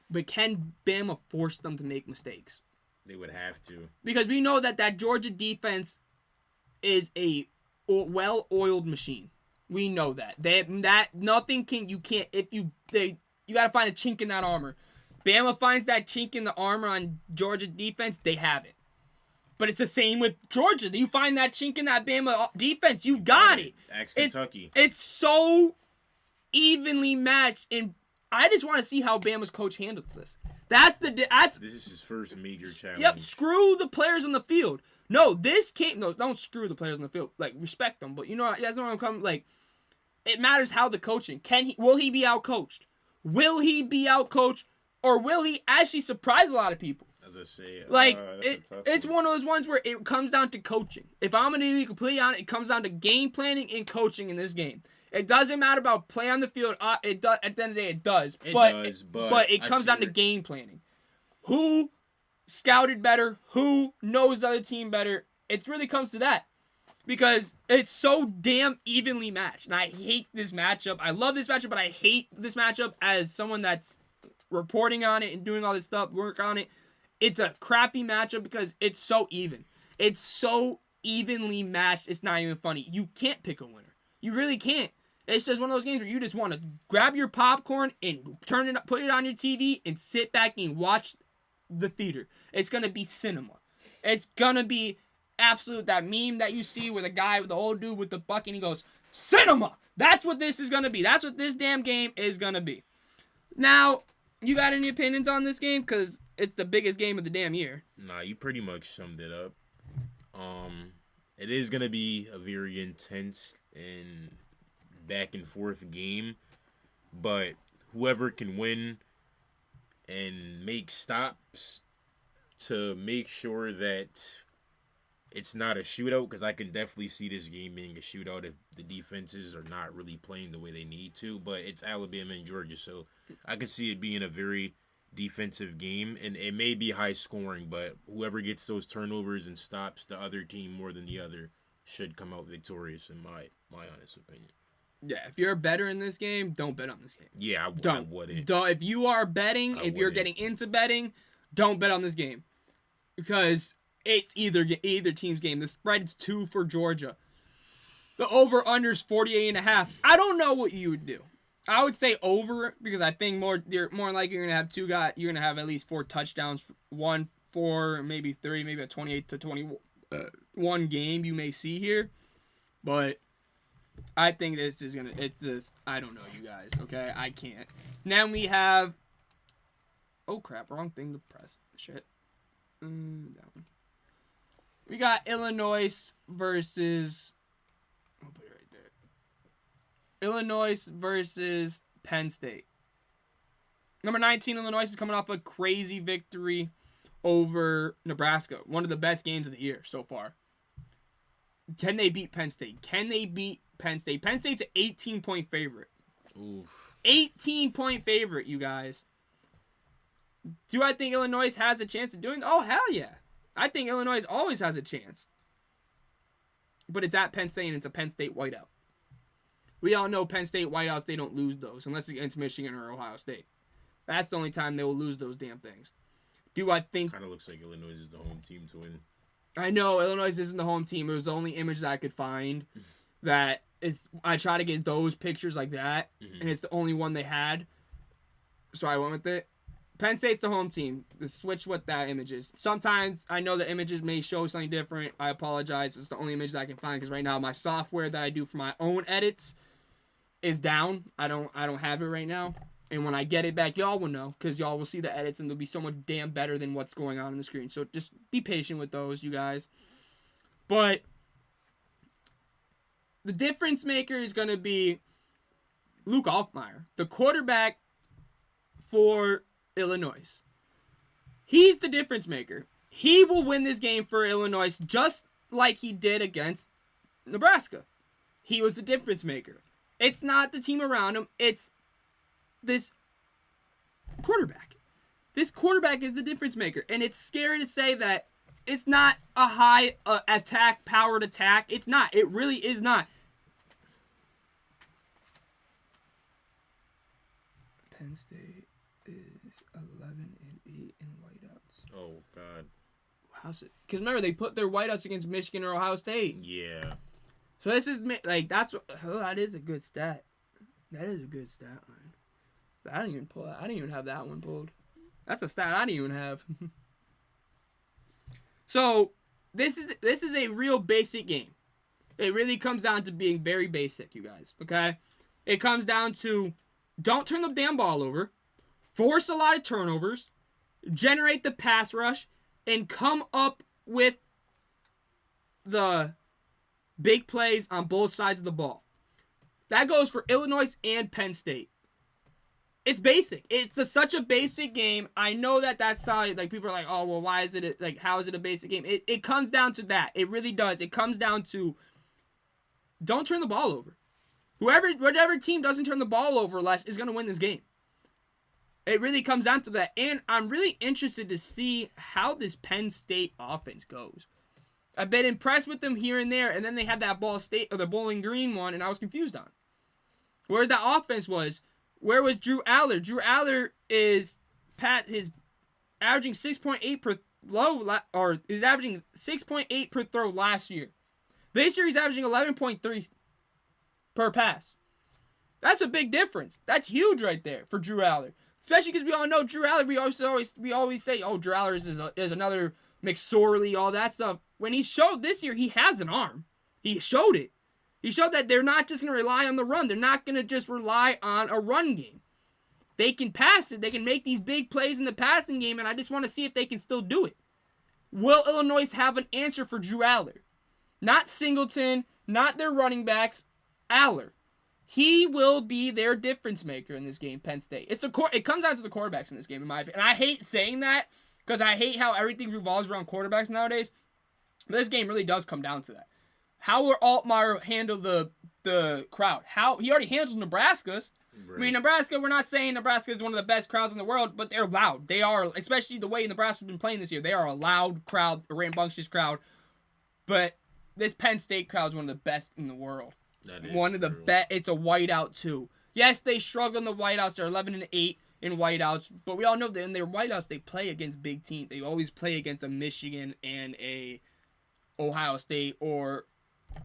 But can Bama force them to make mistakes? They would have to. Because we know that Georgia defense is a well-oiled machine. We know that. Nothing can, you can't, you got to find a chink in that armor. Bama finds that chink in the armor on Georgia defense, they have it. But it's the same with Georgia. You find that chink in that Bama defense, you got it. Ask Kentucky. It's so evenly matched, and I just want to see how Bama's coach handles this. This is his first major challenge. Yep, screw the players on the field. No, don't screw the players on the field. Like, respect them. But you guys know where I'm coming. Like, it matters how the coaching. Will he be outcoached? Will he be outcoached? Or will he actually surprise a lot of people? As I say, like, it's one of those ones where it comes down to coaching. If I'm going to be completely honest, it comes down to game planning and coaching in this game. It doesn't matter about play on the field. It does. At the end of the day, it does. But it comes down to game planning. Who scouted better? Who knows the other team better? It really comes to that. Because it's so damn evenly matched. And I hate this matchup. I love this matchup, but I hate this matchup as someone that's reporting on it and doing all this stuff, work on it. It's a crappy matchup because it's so even. It's so evenly matched. It's not even funny. You can't pick a winner. You really can't. It's just one of those games where you just want to grab your popcorn and turn it up, put it on your TV, and sit back and watch the theater. It's going to be cinema. It's going to be absolute, that meme that you see where the old dude with the bucket, and he goes, cinema! That's what this is going to be. That's what this damn game is going to be. Now, you got any opinions on this game? Because it's the biggest game of the damn year. Nah, you pretty much summed it up. It is going to be a very intense and back and forth game, but whoever can win and make stops to make sure that it's not a shootout, because I can definitely see this game being a shootout if the defenses are not really playing the way they need to, but it's Alabama and Georgia, so I can see it being a very defensive game, and it may be high scoring, but whoever gets those turnovers and stops the other team more than the other should come out victorious, in my honest opinion. Yeah, if you're a bettor in this game, don't bet on this game. Yeah, I wouldn't. If you are betting, you're getting into betting, don't bet on this game. Because it's either team's game. The spread's 2 for Georgia. The over-under's 48.5. I don't know what you would do. I would say over, because I think you're more likely you're going to have at least 4 touchdowns. 1, 4, maybe 3, maybe a 28 to 21 game you may see here. But I think this is I don't know, you guys, okay? I can't. Now we have, oh crap, wrong thing to press. Shit. Down. We got Illinois versus, I'll put it right there. Illinois versus Penn State. Number 19, Illinois is coming off a crazy victory over Nebraska. One of the best games of the year so far. Can they beat Penn State? Penn State's an 18-point favorite. Oof. 18-point favorite, you guys. Do I think Illinois has a chance of doing it? Oh, hell yeah. I think Illinois always has a chance. But it's at Penn State, and it's a Penn State whiteout. We all know Penn State whiteouts, they don't lose those unless it's against Michigan or Ohio State. That's the only time they will lose those damn things. Do I think... Kind of looks like Illinois is the home team to win. I know Illinois isn't the home team. It was the only image that I could find that is. I try to get those pictures like that, and it's the only one they had. So I went with it. Penn State's the home team. Switch what that image is. Sometimes I know the images may show something different. I apologize. It's the only image that I can find because right now my software that I do for my own edits is down. I don't have it right now. And when I get it back, y'all will know because y'all will see the edits and they'll be so much damn better than what's going on the screen. So just be patient with those, you guys. But the difference maker is going to be Luke Altmaier, the quarterback for Illinois. He's the difference maker. He will win this game for Illinois just like he did against Nebraska. He was the difference maker. It's not the team around him. It's this quarterback. This quarterback is the difference maker. And it's scary to say that it's not a high powered attack. It's not. It really is not. Penn State is 11-8 in whiteouts. Oh, God. How's it? Because remember, they put their whiteouts against Michigan or Ohio State. Yeah. So this is, like, that is a good stat. That is a good stat line. I didn't even pull that. I didn't even have that one pulled. That's a stat I didn't even have. So this is a real basic game. It really comes down to being very basic, you guys. Okay? It comes down to don't turn the damn ball over, force a lot of turnovers, generate the pass rush, and come up with the big plays on both sides of the ball. That goes for Illinois and Penn State. It's basic. It's such a basic game. I know that's how, like, people are like, oh, well, why is it, like, how is it a basic game? It comes down to that. It really does. It comes down to don't turn the ball over. Whatever team doesn't turn the ball over less is going to win this game. It really comes down to that. And I'm really interested to see how this Penn State offense goes. I've been impressed with them here and there, and then they had that Ball State or the Bowling Green one, and I was confused on where that offense was. Where was Drew Aller? Drew Aller is averaging 6.8 per throw, or is averaging 6.8 per throw last year. This year he's averaging 11.3 per pass. That's a big difference. That's huge right there for Drew Aller. Especially because we all know Drew Aller. We always say, oh, Drew Aller is another McSorley, all that stuff. When he showed this year, he has an arm. He showed it. He showed that they're not just going to rely on the run. They're not going to just rely on a run game. They can pass it. They can make these big plays in the passing game, and I just want to see if they can still do it. Will Illinois have an answer for Drew Aller? Not Singleton, not their running backs, Aller. He will be their difference maker in this game, Penn State. It comes down to the quarterbacks in this game, in my opinion. And I hate saying that because I hate how everything revolves around quarterbacks nowadays. But this game really does come down to that. How will Altmaier handle the crowd? How he already handled Nebraska's. Right. I mean, Nebraska, we're not saying Nebraska is one of the best crowds in the world, but they're loud. They are, especially the way Nebraska's been playing this year. They are a loud crowd, a rambunctious crowd. But this Penn State crowd is one of the best in the world. That is one of the best. It's a whiteout too. Yes, they struggle in the whiteouts. They're 11-8 in whiteouts, but we all know that in their whiteouts they play against big teams. They always play against a Michigan and a Ohio State or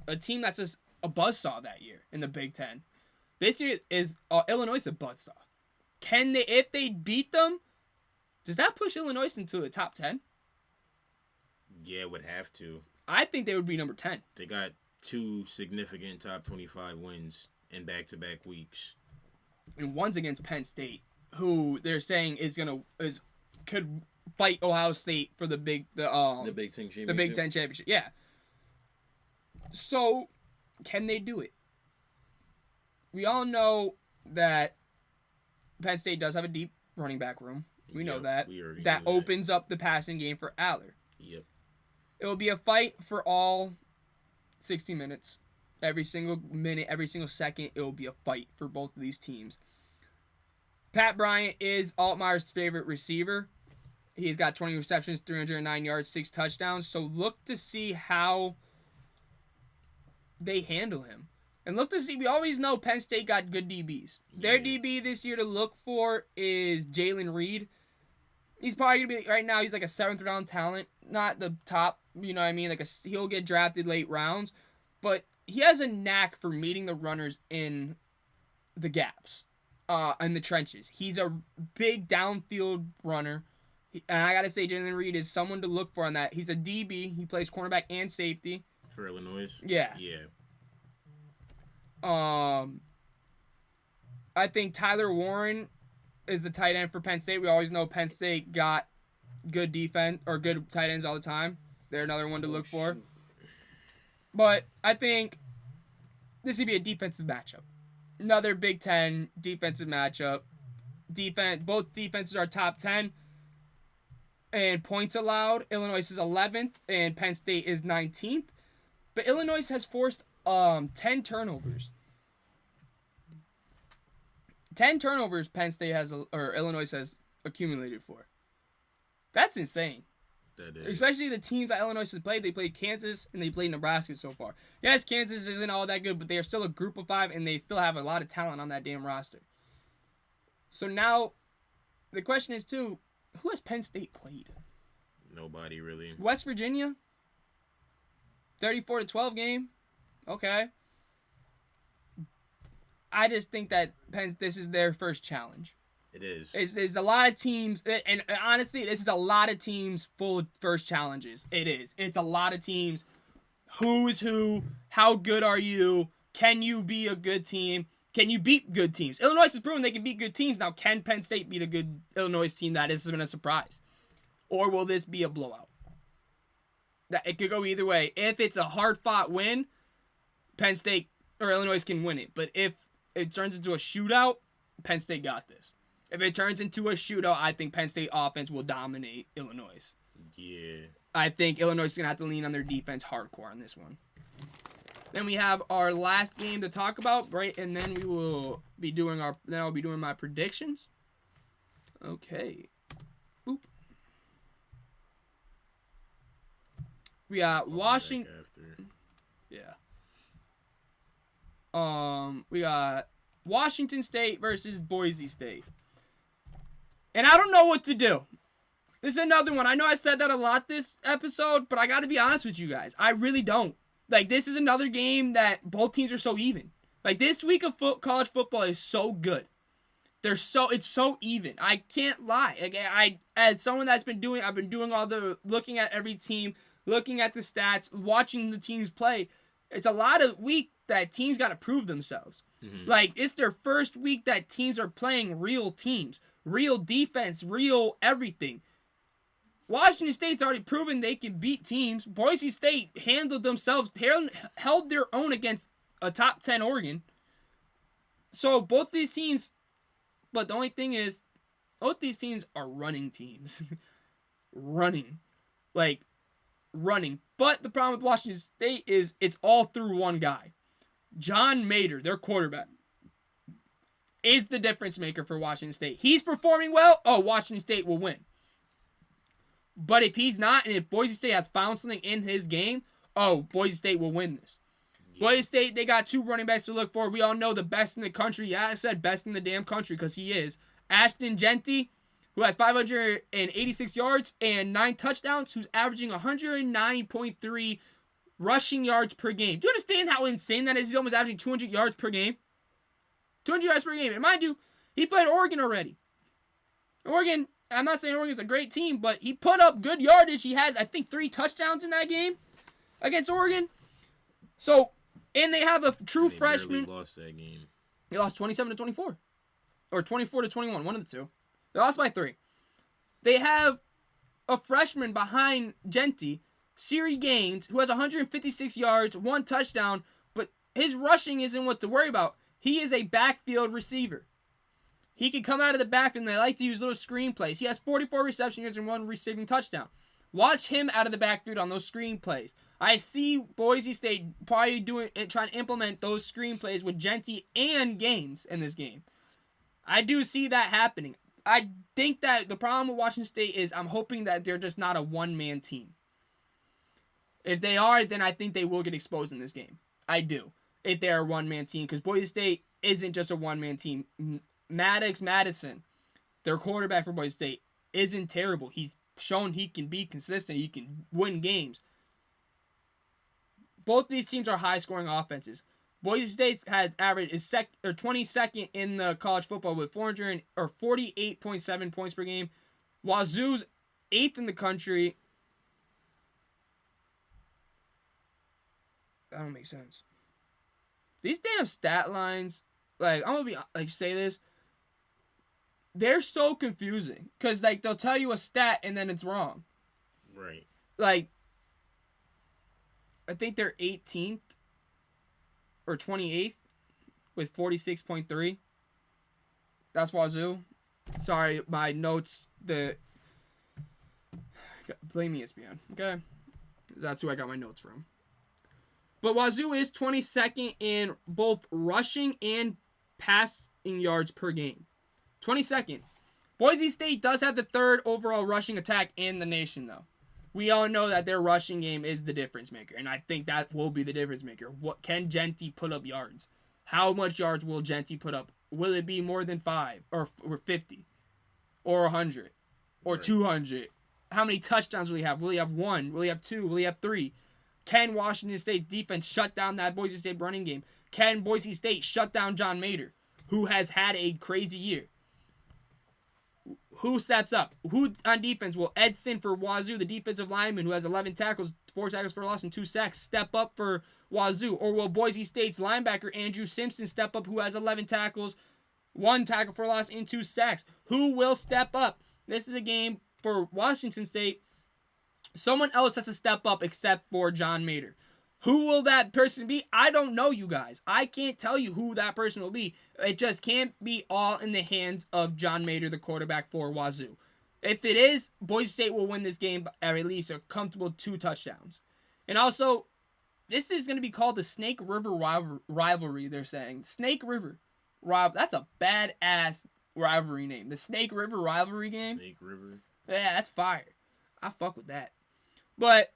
a team that's just a buzzsaw that year in the Big Ten. This year is Illinois a buzzsaw. Can they, if they beat them, does that push Illinois into the top 10? Yeah, it would have to. I think they would be number 10. They got 2 significant top 25 wins in back-to-back weeks. And one's against Penn State, who they're saying could fight Ohio State for the Big Ten Championship. The Big Ten Championship, yeah. So, can they do it? We all know that Penn State does have a deep running back room. We know that. That opens up the passing game for Aller. Yep. It will be a fight for all 60 minutes. Every single minute, every single second, it will be a fight for both of these teams. Pat Bryant is Altmaier's favorite receiver. He's got 20 receptions, 309 yards, 6 touchdowns. So look to see how they handle him. And look to see, we always know Penn State got good DBs. Their DB this year to look for is Jalen Reed. He's probably going to be, right now, he's like a 7th round talent. Not the top, you know what I mean? He'll get drafted late rounds. But he has a knack for meeting the runners in the gaps, in the trenches. He's a big downfield runner. And I got to say, Jalen Reed is someone to look for on that. He's a DB. He plays cornerback and safety. For Illinois? Yeah. Yeah. I think Tyler Warren is the tight end for Penn State. We always know Penn State got good defense or good tight ends all the time. They're another one to look for. But I think this would be a defensive matchup. Another Big Ten defensive matchup. Both defenses are top 10 and points allowed. Illinois is 11th and Penn State is 19th. But Illinois has forced 10 turnovers. 10 turnovers Illinois has accumulated for. That's insane. That is. Especially the teams that Illinois has played. They played Kansas and they played Nebraska so far. Yes, Kansas isn't all that good, but they are still a group of 5 and they still have a lot of talent on that damn roster. So now, the question is too, who has Penn State played? Nobody really. West Virginia? 34-12 game? Okay. I just think that this is their first challenge. It is. There's a lot of teams, and honestly, this is a lot of teams full of first challenges. It is. It's a lot of teams. Who is who? How good are you? Can you be a good team? Can you beat good teams? Illinois has proven they can beat good teams. Now, can Penn State beat a good Illinois team that has been a surprise? Or will this be a blowout? It could go either way. If it's a hard-fought win, Penn State or Illinois can win it. But if it turns into a shootout, Penn State got this. If it turns into a shootout, I think Penn State offense will dominate Illinois. Yeah. I think Illinois is going to have to lean on their defense hardcore on this one. Then we have our last game to talk about, right? And then I'll be doing my predictions. Okay. Oop. We got Washington. Yeah. We got Washington State versus Boise State. And I don't know what to do. This is another one. I know I said that a lot this episode, but I got to be honest with you guys. I really don't. Like, this is another game that both teams are so even. Like, this week of college football is so good. It's so even. I can't lie. Like, as someone that's been doing, I've been doing all the looking at every team, looking at the stats, watching the teams play. It's a lot of week that teams got to prove themselves. Mm-hmm. Like, it's their first week that teams are playing real teams, real defense, real everything. Washington State's already proven they can beat teams. Boise State held their own against a top 10 Oregon. So both these teams, but the only thing is, both these teams are running teams. running. But the problem with Washington State is it's all through one guy. John Mater, their quarterback, is the difference maker for Washington State. He's performing well. Oh, Washington State will win. But if he's not, and if Boise State has found something in his game, Boise State will win this. Yeah. Boise State, they got 2 running backs to look for. We all know the best in the country. Yeah, I said best in the damn country because he is. Ashton Jeanty, who has 586 yards and 9 touchdowns, who's averaging 109.3 rushing yards per game. Do you understand how insane that is? He's almost averaging 200 yards per game. 200 yards per game. And mind you, he played Oregon already. Oregon, I'm not saying Oregon's a great team, but he put up good yardage. He had, I think, 3 touchdowns in that game against Oregon. So, and they have a true freshman. They lost that game. They lost 27-24. Or 24-21, one of the two. They lost by 3. They have a freshman behind Jeanty, Siri Gaines, who has 156 yards, 1 touchdown, but his rushing isn't what to worry about. He is a backfield receiver. He can come out of the backfield, and they like to use little screen plays. He has 44 reception yards and 1 receiving touchdown. Watch him out of the backfield on those screen plays. I see Boise State probably trying to implement those screen plays with Jeanty and Gaines in this game. I do see that happening. I think that the problem with Washington State is I'm hoping that they're just not a one-man team. If they are, then I think they will get exposed in this game. I do. If they're a one-man team, because Boise State isn't just a one-man team. Madison, their quarterback for Boise State, isn't terrible. He's shown he can be consistent. He can win games. Both these teams are high-scoring offenses. Boise State has average is 22nd in the college football with 48.7 points per game. Wazoo's 8th in the country. That don't make sense. These damn stat lines, like I'm gonna be say this. they're so confusing because like they'll tell you a stat and then it's wrong. Right. Like, I think they're 18th or 28th with 46.3. That's Wazoo. Sorry, my notes. Blame ESPN. Okay, that's who I got my notes from. But Wazoo is 22nd in both rushing and passing yards per game. 22nd. Boise State does have the 3rd overall rushing attack in the nation, though. We all know that their rushing game is the difference maker, and I think that will be the difference maker. What can Genty put up yards? How much yards will Genty put up? Will it be more than 5 or 50 or 100 or 200? How many touchdowns will he have? Will he have 1? Will he have 2? Will he have 3? Can Washington State defense shut down that Boise State running game? Can Boise State shut down John Mater, who has had a crazy year? Who steps up? Who on defense will Edson for Wazoo, the defensive lineman who has 11 tackles, 4 tackles for loss, and 2 sacks, step up for Wazoo? Or will Boise State's linebacker Andrew Simpson step up, who has 11 tackles, 1 tackle for loss, and 2 sacks? Who will step up? This is a game for Washington State. Someone else has to step up except for John Mater. Who will that person be? I don't know, you guys. I can't tell you who that person will be. It just can't be all in the hands of John Mater, the quarterback for Wazoo. If it is, Boise State will win this game by at least a comfortable 2 touchdowns. And also, this is going to be called the Snake River rivalry, they're saying. Snake River. That's a badass rivalry name. The Snake River rivalry game. Snake River. Yeah, that's fire. I fuck with that. But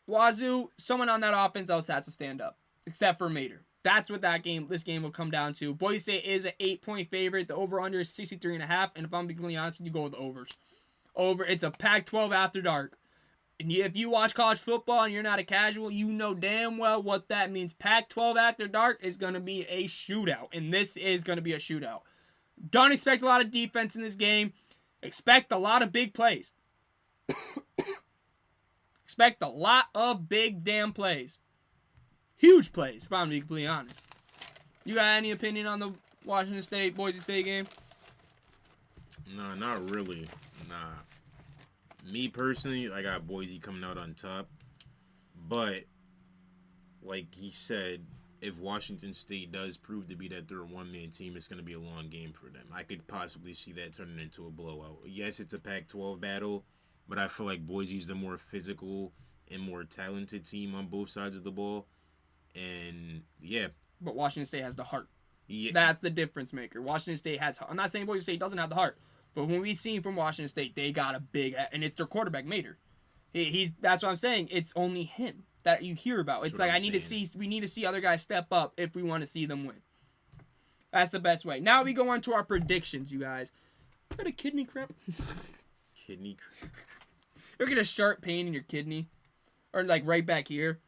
Wazoo, someone on that offense else has to stand up, except for Mater. That's what this game will come down to. Boise State is an 8-point favorite. The over-under is 63.5, and if I'm being completely honest with you, go with the overs. It's a Pac-12 after dark. And if you watch college football and you're not a casual, you know damn well what that means. Pac-12 after dark is going to be a shootout, and this is going to be a shootout. Don't expect a lot of defense in this game. Expect a lot of big plays. Expect a lot of big damn plays. Huge plays, if I'm being completely honest. You got any opinion on the Washington State, Boise State game? Nah, not really. Nah. Me personally, I got Boise coming out on top. But, like he said, if Washington State does prove to be that they're a one-man team, it's going to be a long game for them. I could possibly see that turning into a blowout. Yes, it's a Pac-12 battle, but I feel like Boise's the more physical and more talented team on both sides of the ball. And, yeah. But Washington State has the heart. Yeah. That's the difference maker. Washington State has... I'm not saying Boise State doesn't have the heart, but when we've seen from Washington State, they got a big... And it's their quarterback, Mater. That's what I'm saying. It's only him that you hear about. It's like, we need to see other guys step up if we want to see them win. That's the best way. Now we go on to our predictions, you guys. You got a kidney cramp? Kidney cramp? You ever get a sharp pain in your kidney? Or like right back here?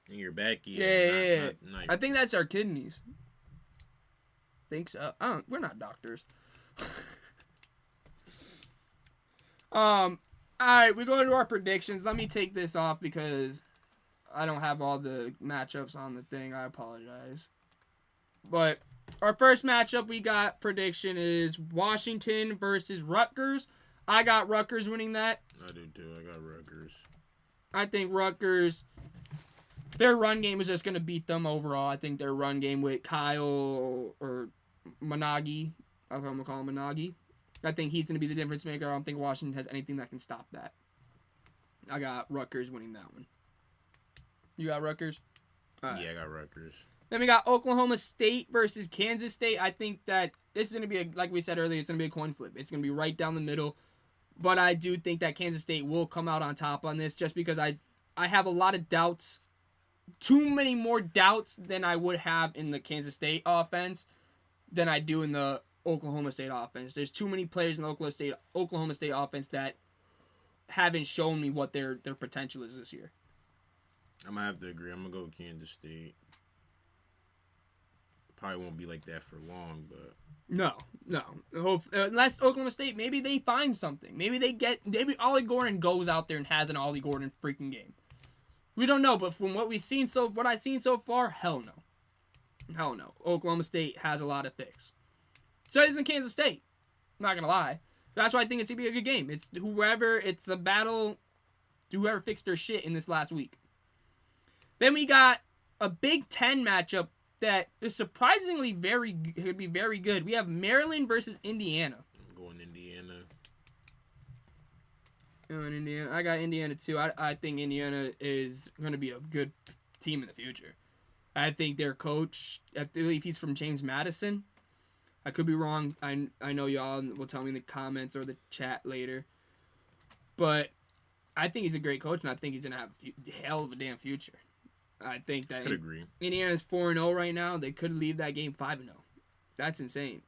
In your back? Yeah. I think that's our kidneys. Think so. We're not doctors. Alright, we go into our predictions. Let me take this off because I don't have all the matchups on the thing. I apologize. But our first matchup we got prediction is Washington versus Rutgers. I got Rutgers winning that. I do too. I got Rutgers. I think Rutgers, their run game is just going to beat them overall. I think their run game with Kyle or Managi, that's what I'm going to call him, Managi. I think he's going to be the difference maker. I don't think Washington has anything that can stop that. I got Rutgers winning that one. You got Rutgers? Right. Yeah, I got Rutgers. Then we got Oklahoma State versus Kansas State. I think that this is going to be, like we said earlier, it's going to be a coin flip. It's going to be right down the middle. But I do think that Kansas State will come out on top on this just because I have a lot of doubts. Too many more doubts than I would have in the Kansas State offense than I do in the Oklahoma State offense. There's too many players in the Oklahoma State offense that haven't shown me what their potential is this year. I'm going to have to agree. I'm going to go with Kansas State. Probably won't be like that for long, but... No. Unless Oklahoma State, maybe they find something. Maybe Ollie Gordon goes out there and has an Ollie Gordon freaking game. We don't know, but from what I've seen so far, hell no. Oklahoma State has a lot of fix. So doesn't Kansas State. I'm not gonna lie. That's why I think it's gonna be a good game. It's a battle. Whoever fixed their shit in this last week. Then we got a Big Ten matchup that is surprisingly could be very good. We have Maryland versus Indiana. I'm going Indiana. Indiana. I got Indiana too. I think Indiana is going to be a good team in the future. I think their coach, I believe he's from James Madison. I could be wrong. I know y'all will tell me in the comments or the chat later. But I think he's a great coach, and I think he's going to have a hell of a damn future. I think that could agree. Indiana's 4-0 right now. They could leave that game 5-0. That's insane.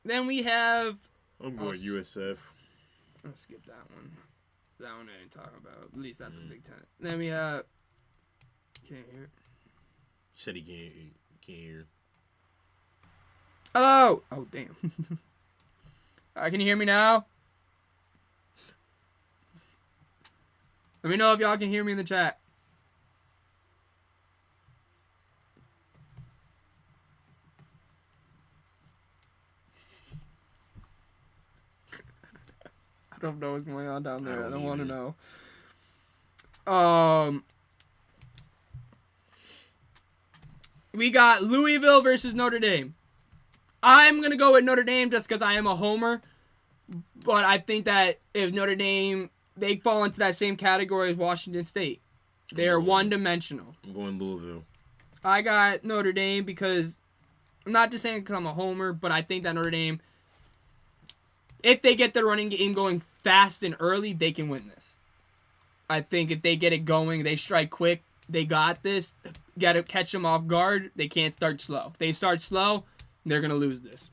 Then we have... I'm going USF. I'll skip that one. That one I didn't talk about. At least that's a Big Ten. Then we have... Can't hear it. Said he can't hear. Hello! Oh, damn. Can you hear me now? Let me know if y'all can hear me in the chat. I don't know what's going on down there. I don't want to know. We got Louisville versus Notre Dame. I'm going to go with Notre Dame just because I am a homer. But I think that if Notre Dame, they fall into that same category as Washington State. They are one-dimensional. I'm going Louisville. I got Notre Dame because, I'm not just saying because I'm a homer, but I think that Notre Dame, if they get the running game going fast and early, they can win this. I think if they get it going, they strike quick, they got this. Got to catch them off guard. They can't start slow. If they start slow, they're going to lose this.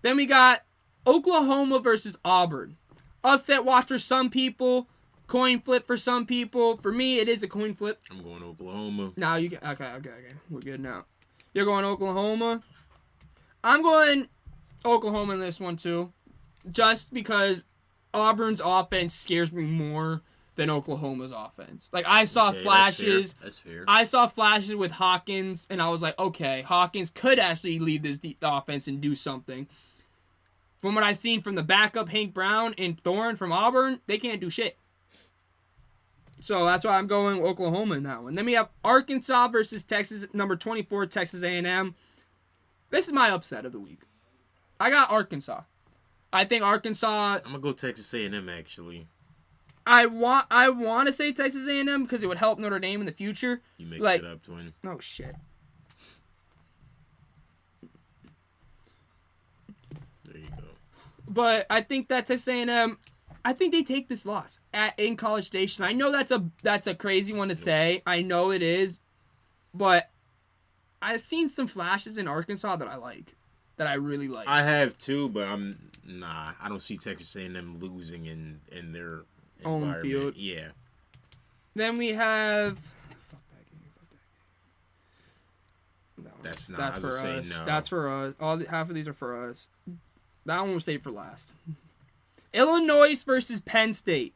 Then we got Oklahoma versus Auburn. Upset watch for some people. Coin flip for some people. For me, it is a coin flip. I'm going Oklahoma. Now you can, okay. We're good now. You're going Oklahoma. I'm going Oklahoma in this one too. Just because Auburn's offense scares me more than Oklahoma's offense. Like, I saw flashes. That's fair. I saw flashes with Hawkins, and I was like, okay, Hawkins could actually lead this offense and do something. From what I've seen from the backup, Hank Brown and Thorne from Auburn, they can't do shit. So that's why I'm going Oklahoma in that one. Then we have Arkansas versus Texas, number 24, Texas A&M. This is my upset of the week. I got Arkansas. I think Arkansas... I'm going to go Texas A&M, actually. I want to say Texas A&M because it would help Notre Dame in the future. You mixed it up, twin. Oh, shit. There you go. But I think that Texas A&M, I think they take this loss in College Station. I know that's a crazy one to say. I know it is. But I've seen some flashes in Arkansas that I like. That I really like. I have too, but I don't see Texas A&M losing in their own field. Yeah. Then we have. Fuck that game. No, that's for us. No. That's for us. Half of these are for us. That one we'll save for last. Illinois versus Penn State.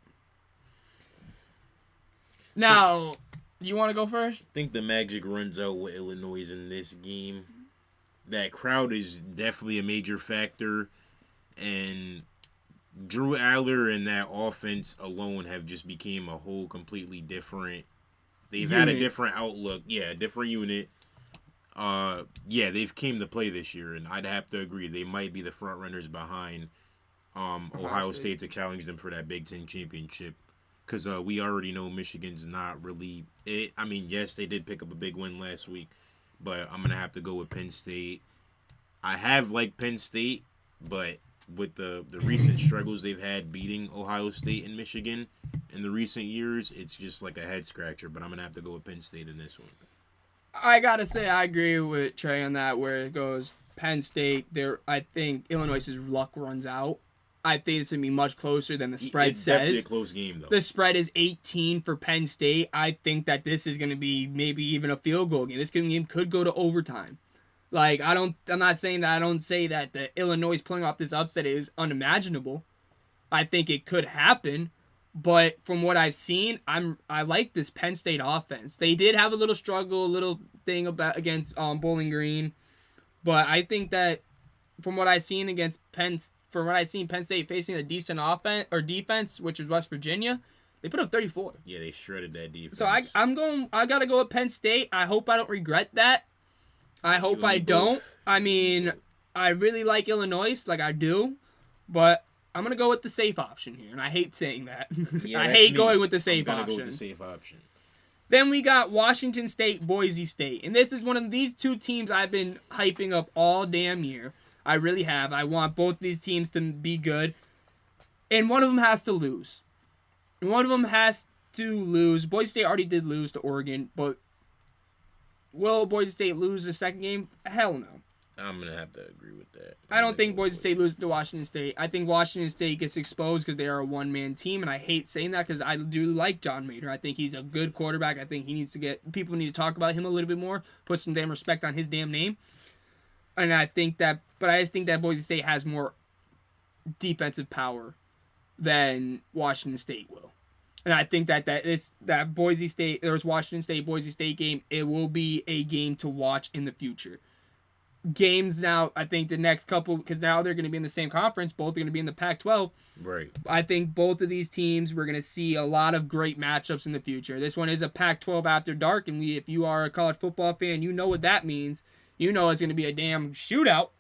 Now, you want to go first? I think the magic runs out with Illinois in this game. That crowd is definitely a major factor, and Drew Aller and that offense alone have just became a whole completely different. They've had a different outlook, a different unit. They've came to play this year, and I'd have to agree they might be the front runners behind Ohio State to challenge them for that Big Ten championship. Because we already know Michigan's not really it. I mean, yes, they did pick up a big win last week. But I'm going to have to go with Penn State. I have liked Penn State, but with the recent struggles they've had beating Ohio State and Michigan in the recent years, it's just like a head-scratcher. But I'm going to have to go with Penn State in this one. I got to say, I agree with Trey on that, where it goes Penn State. I think Illinois' luck runs out. I think it's going to be much closer than the spread says. It's definitely a close game, though. The spread is 18 for Penn State. I think that this is going to be maybe even a field goal game. This game could go to overtime. Like, I'm not saying that. I don't say that the Illinois pulling off this upset is unimaginable. I think it could happen. But from what I've seen, I like this Penn State offense. They did have a little struggle, a little thing against Bowling Green. But I think that from what I've seen against for what I've seen, Penn State facing a decent offense or defense, which is West Virginia. They put up 34. Yeah, they shredded that defense. So I got to go with Penn State. I hope I don't regret that. I hope I don't. I mean, I really like Illinois, like I do, but I'm gonna go with the safe option here, and I hate saying that. Yeah, I hate going with the safe I'm gonna option. go with the safe option. Then we got Washington State, Boise State, and this is one of these two teams I've been hyping up all damn year. I really have. I want both these teams to be good, and one of them has to lose. Boise State already did lose to Oregon, but will Boise State lose the second game? Hell no. I'm going to have to agree with that. I don't think Boise State loses to Washington State. I think Washington State gets exposed because they are a one-man team, and I hate saying that because I do like John Mater. I think he's a good quarterback. I think people need to talk about him a little bit more, put some damn respect on his damn name. And I just think that Boise State has more defensive power than Washington State will. And I think that Boise State, there's Washington State, Boise State game, it will be a game to watch in the future. Games now, I think the next couple, because now they're going to be in the same conference, both are going to be in the Pac-12. Right. I think both of these teams, we're going to see a lot of great matchups in the future. This one is a Pac-12 after dark, and if you are a college football fan, you know what that means. You know it's going to be a damn shootout.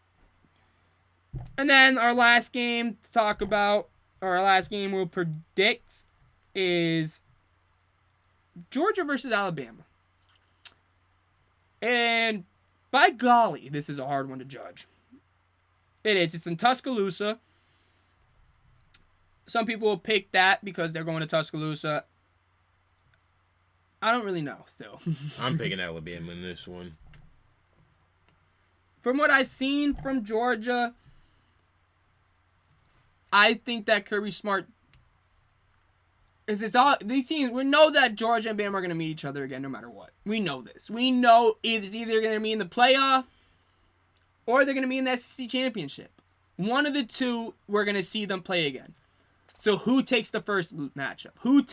And then our last game we'll predict is Georgia versus Alabama. And by golly, this is a hard one to judge. It is. It's in Tuscaloosa. Some people will pick that because they're going to Tuscaloosa. I don't really know still. I'm picking Alabama in this one. From what I've seen from Georgia, I think that Kirby Smart these teams. We know that Georgia and Bama are going to meet each other again, no matter what. We know this. We know it's either going to be in the playoff or they're going to be in the SEC championship. One of the two, we're going to see them play again. So who takes the first matchup? Who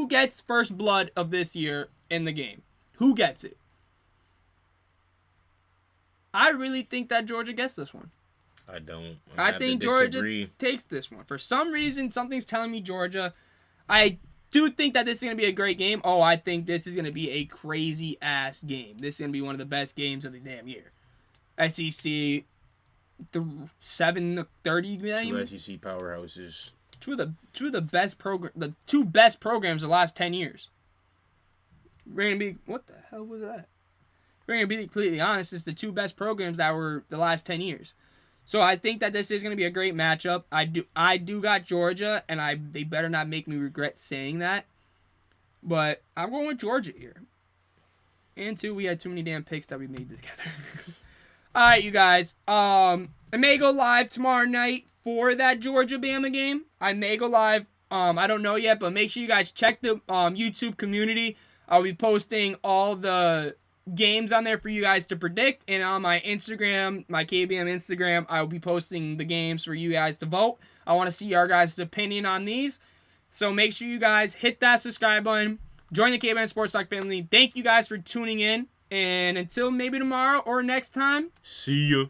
gets first blood of this year in the game? Who gets it? I really think that Georgia gets this one. I don't. I think Georgia takes this one. For some reason, something's telling me Georgia. I do think that this is going to be a great game. Oh, I think this is going to be a crazy-ass game. This is going to be one of the best games of the damn year. SEC, the 7-30 game. Two SEC powerhouses. Two of the best programs of the last 10 years. We're going to be, what the hell was that? We're going to be completely honest, it's the two best programs that were the last 10 years. So I think that this is going to be a great matchup. I do got Georgia, and they better not make me regret saying that. But I'm going with Georgia here. And two, we had too many damn picks that we made together. All right, you guys. I may go live tomorrow night for that Georgia-Bama game. I may go live. I don't know yet, but make sure you guys check the YouTube community. I'll be posting all the games on there for you guys to predict, and on my Instagram, my KBM Instagram, I will be posting the games for you guys to vote. I want to see our guys' opinion on these, so make sure you guys hit that subscribe button, join the KBM Sports Talk family. Thank you guys for tuning in, and until maybe tomorrow or next time, see ya.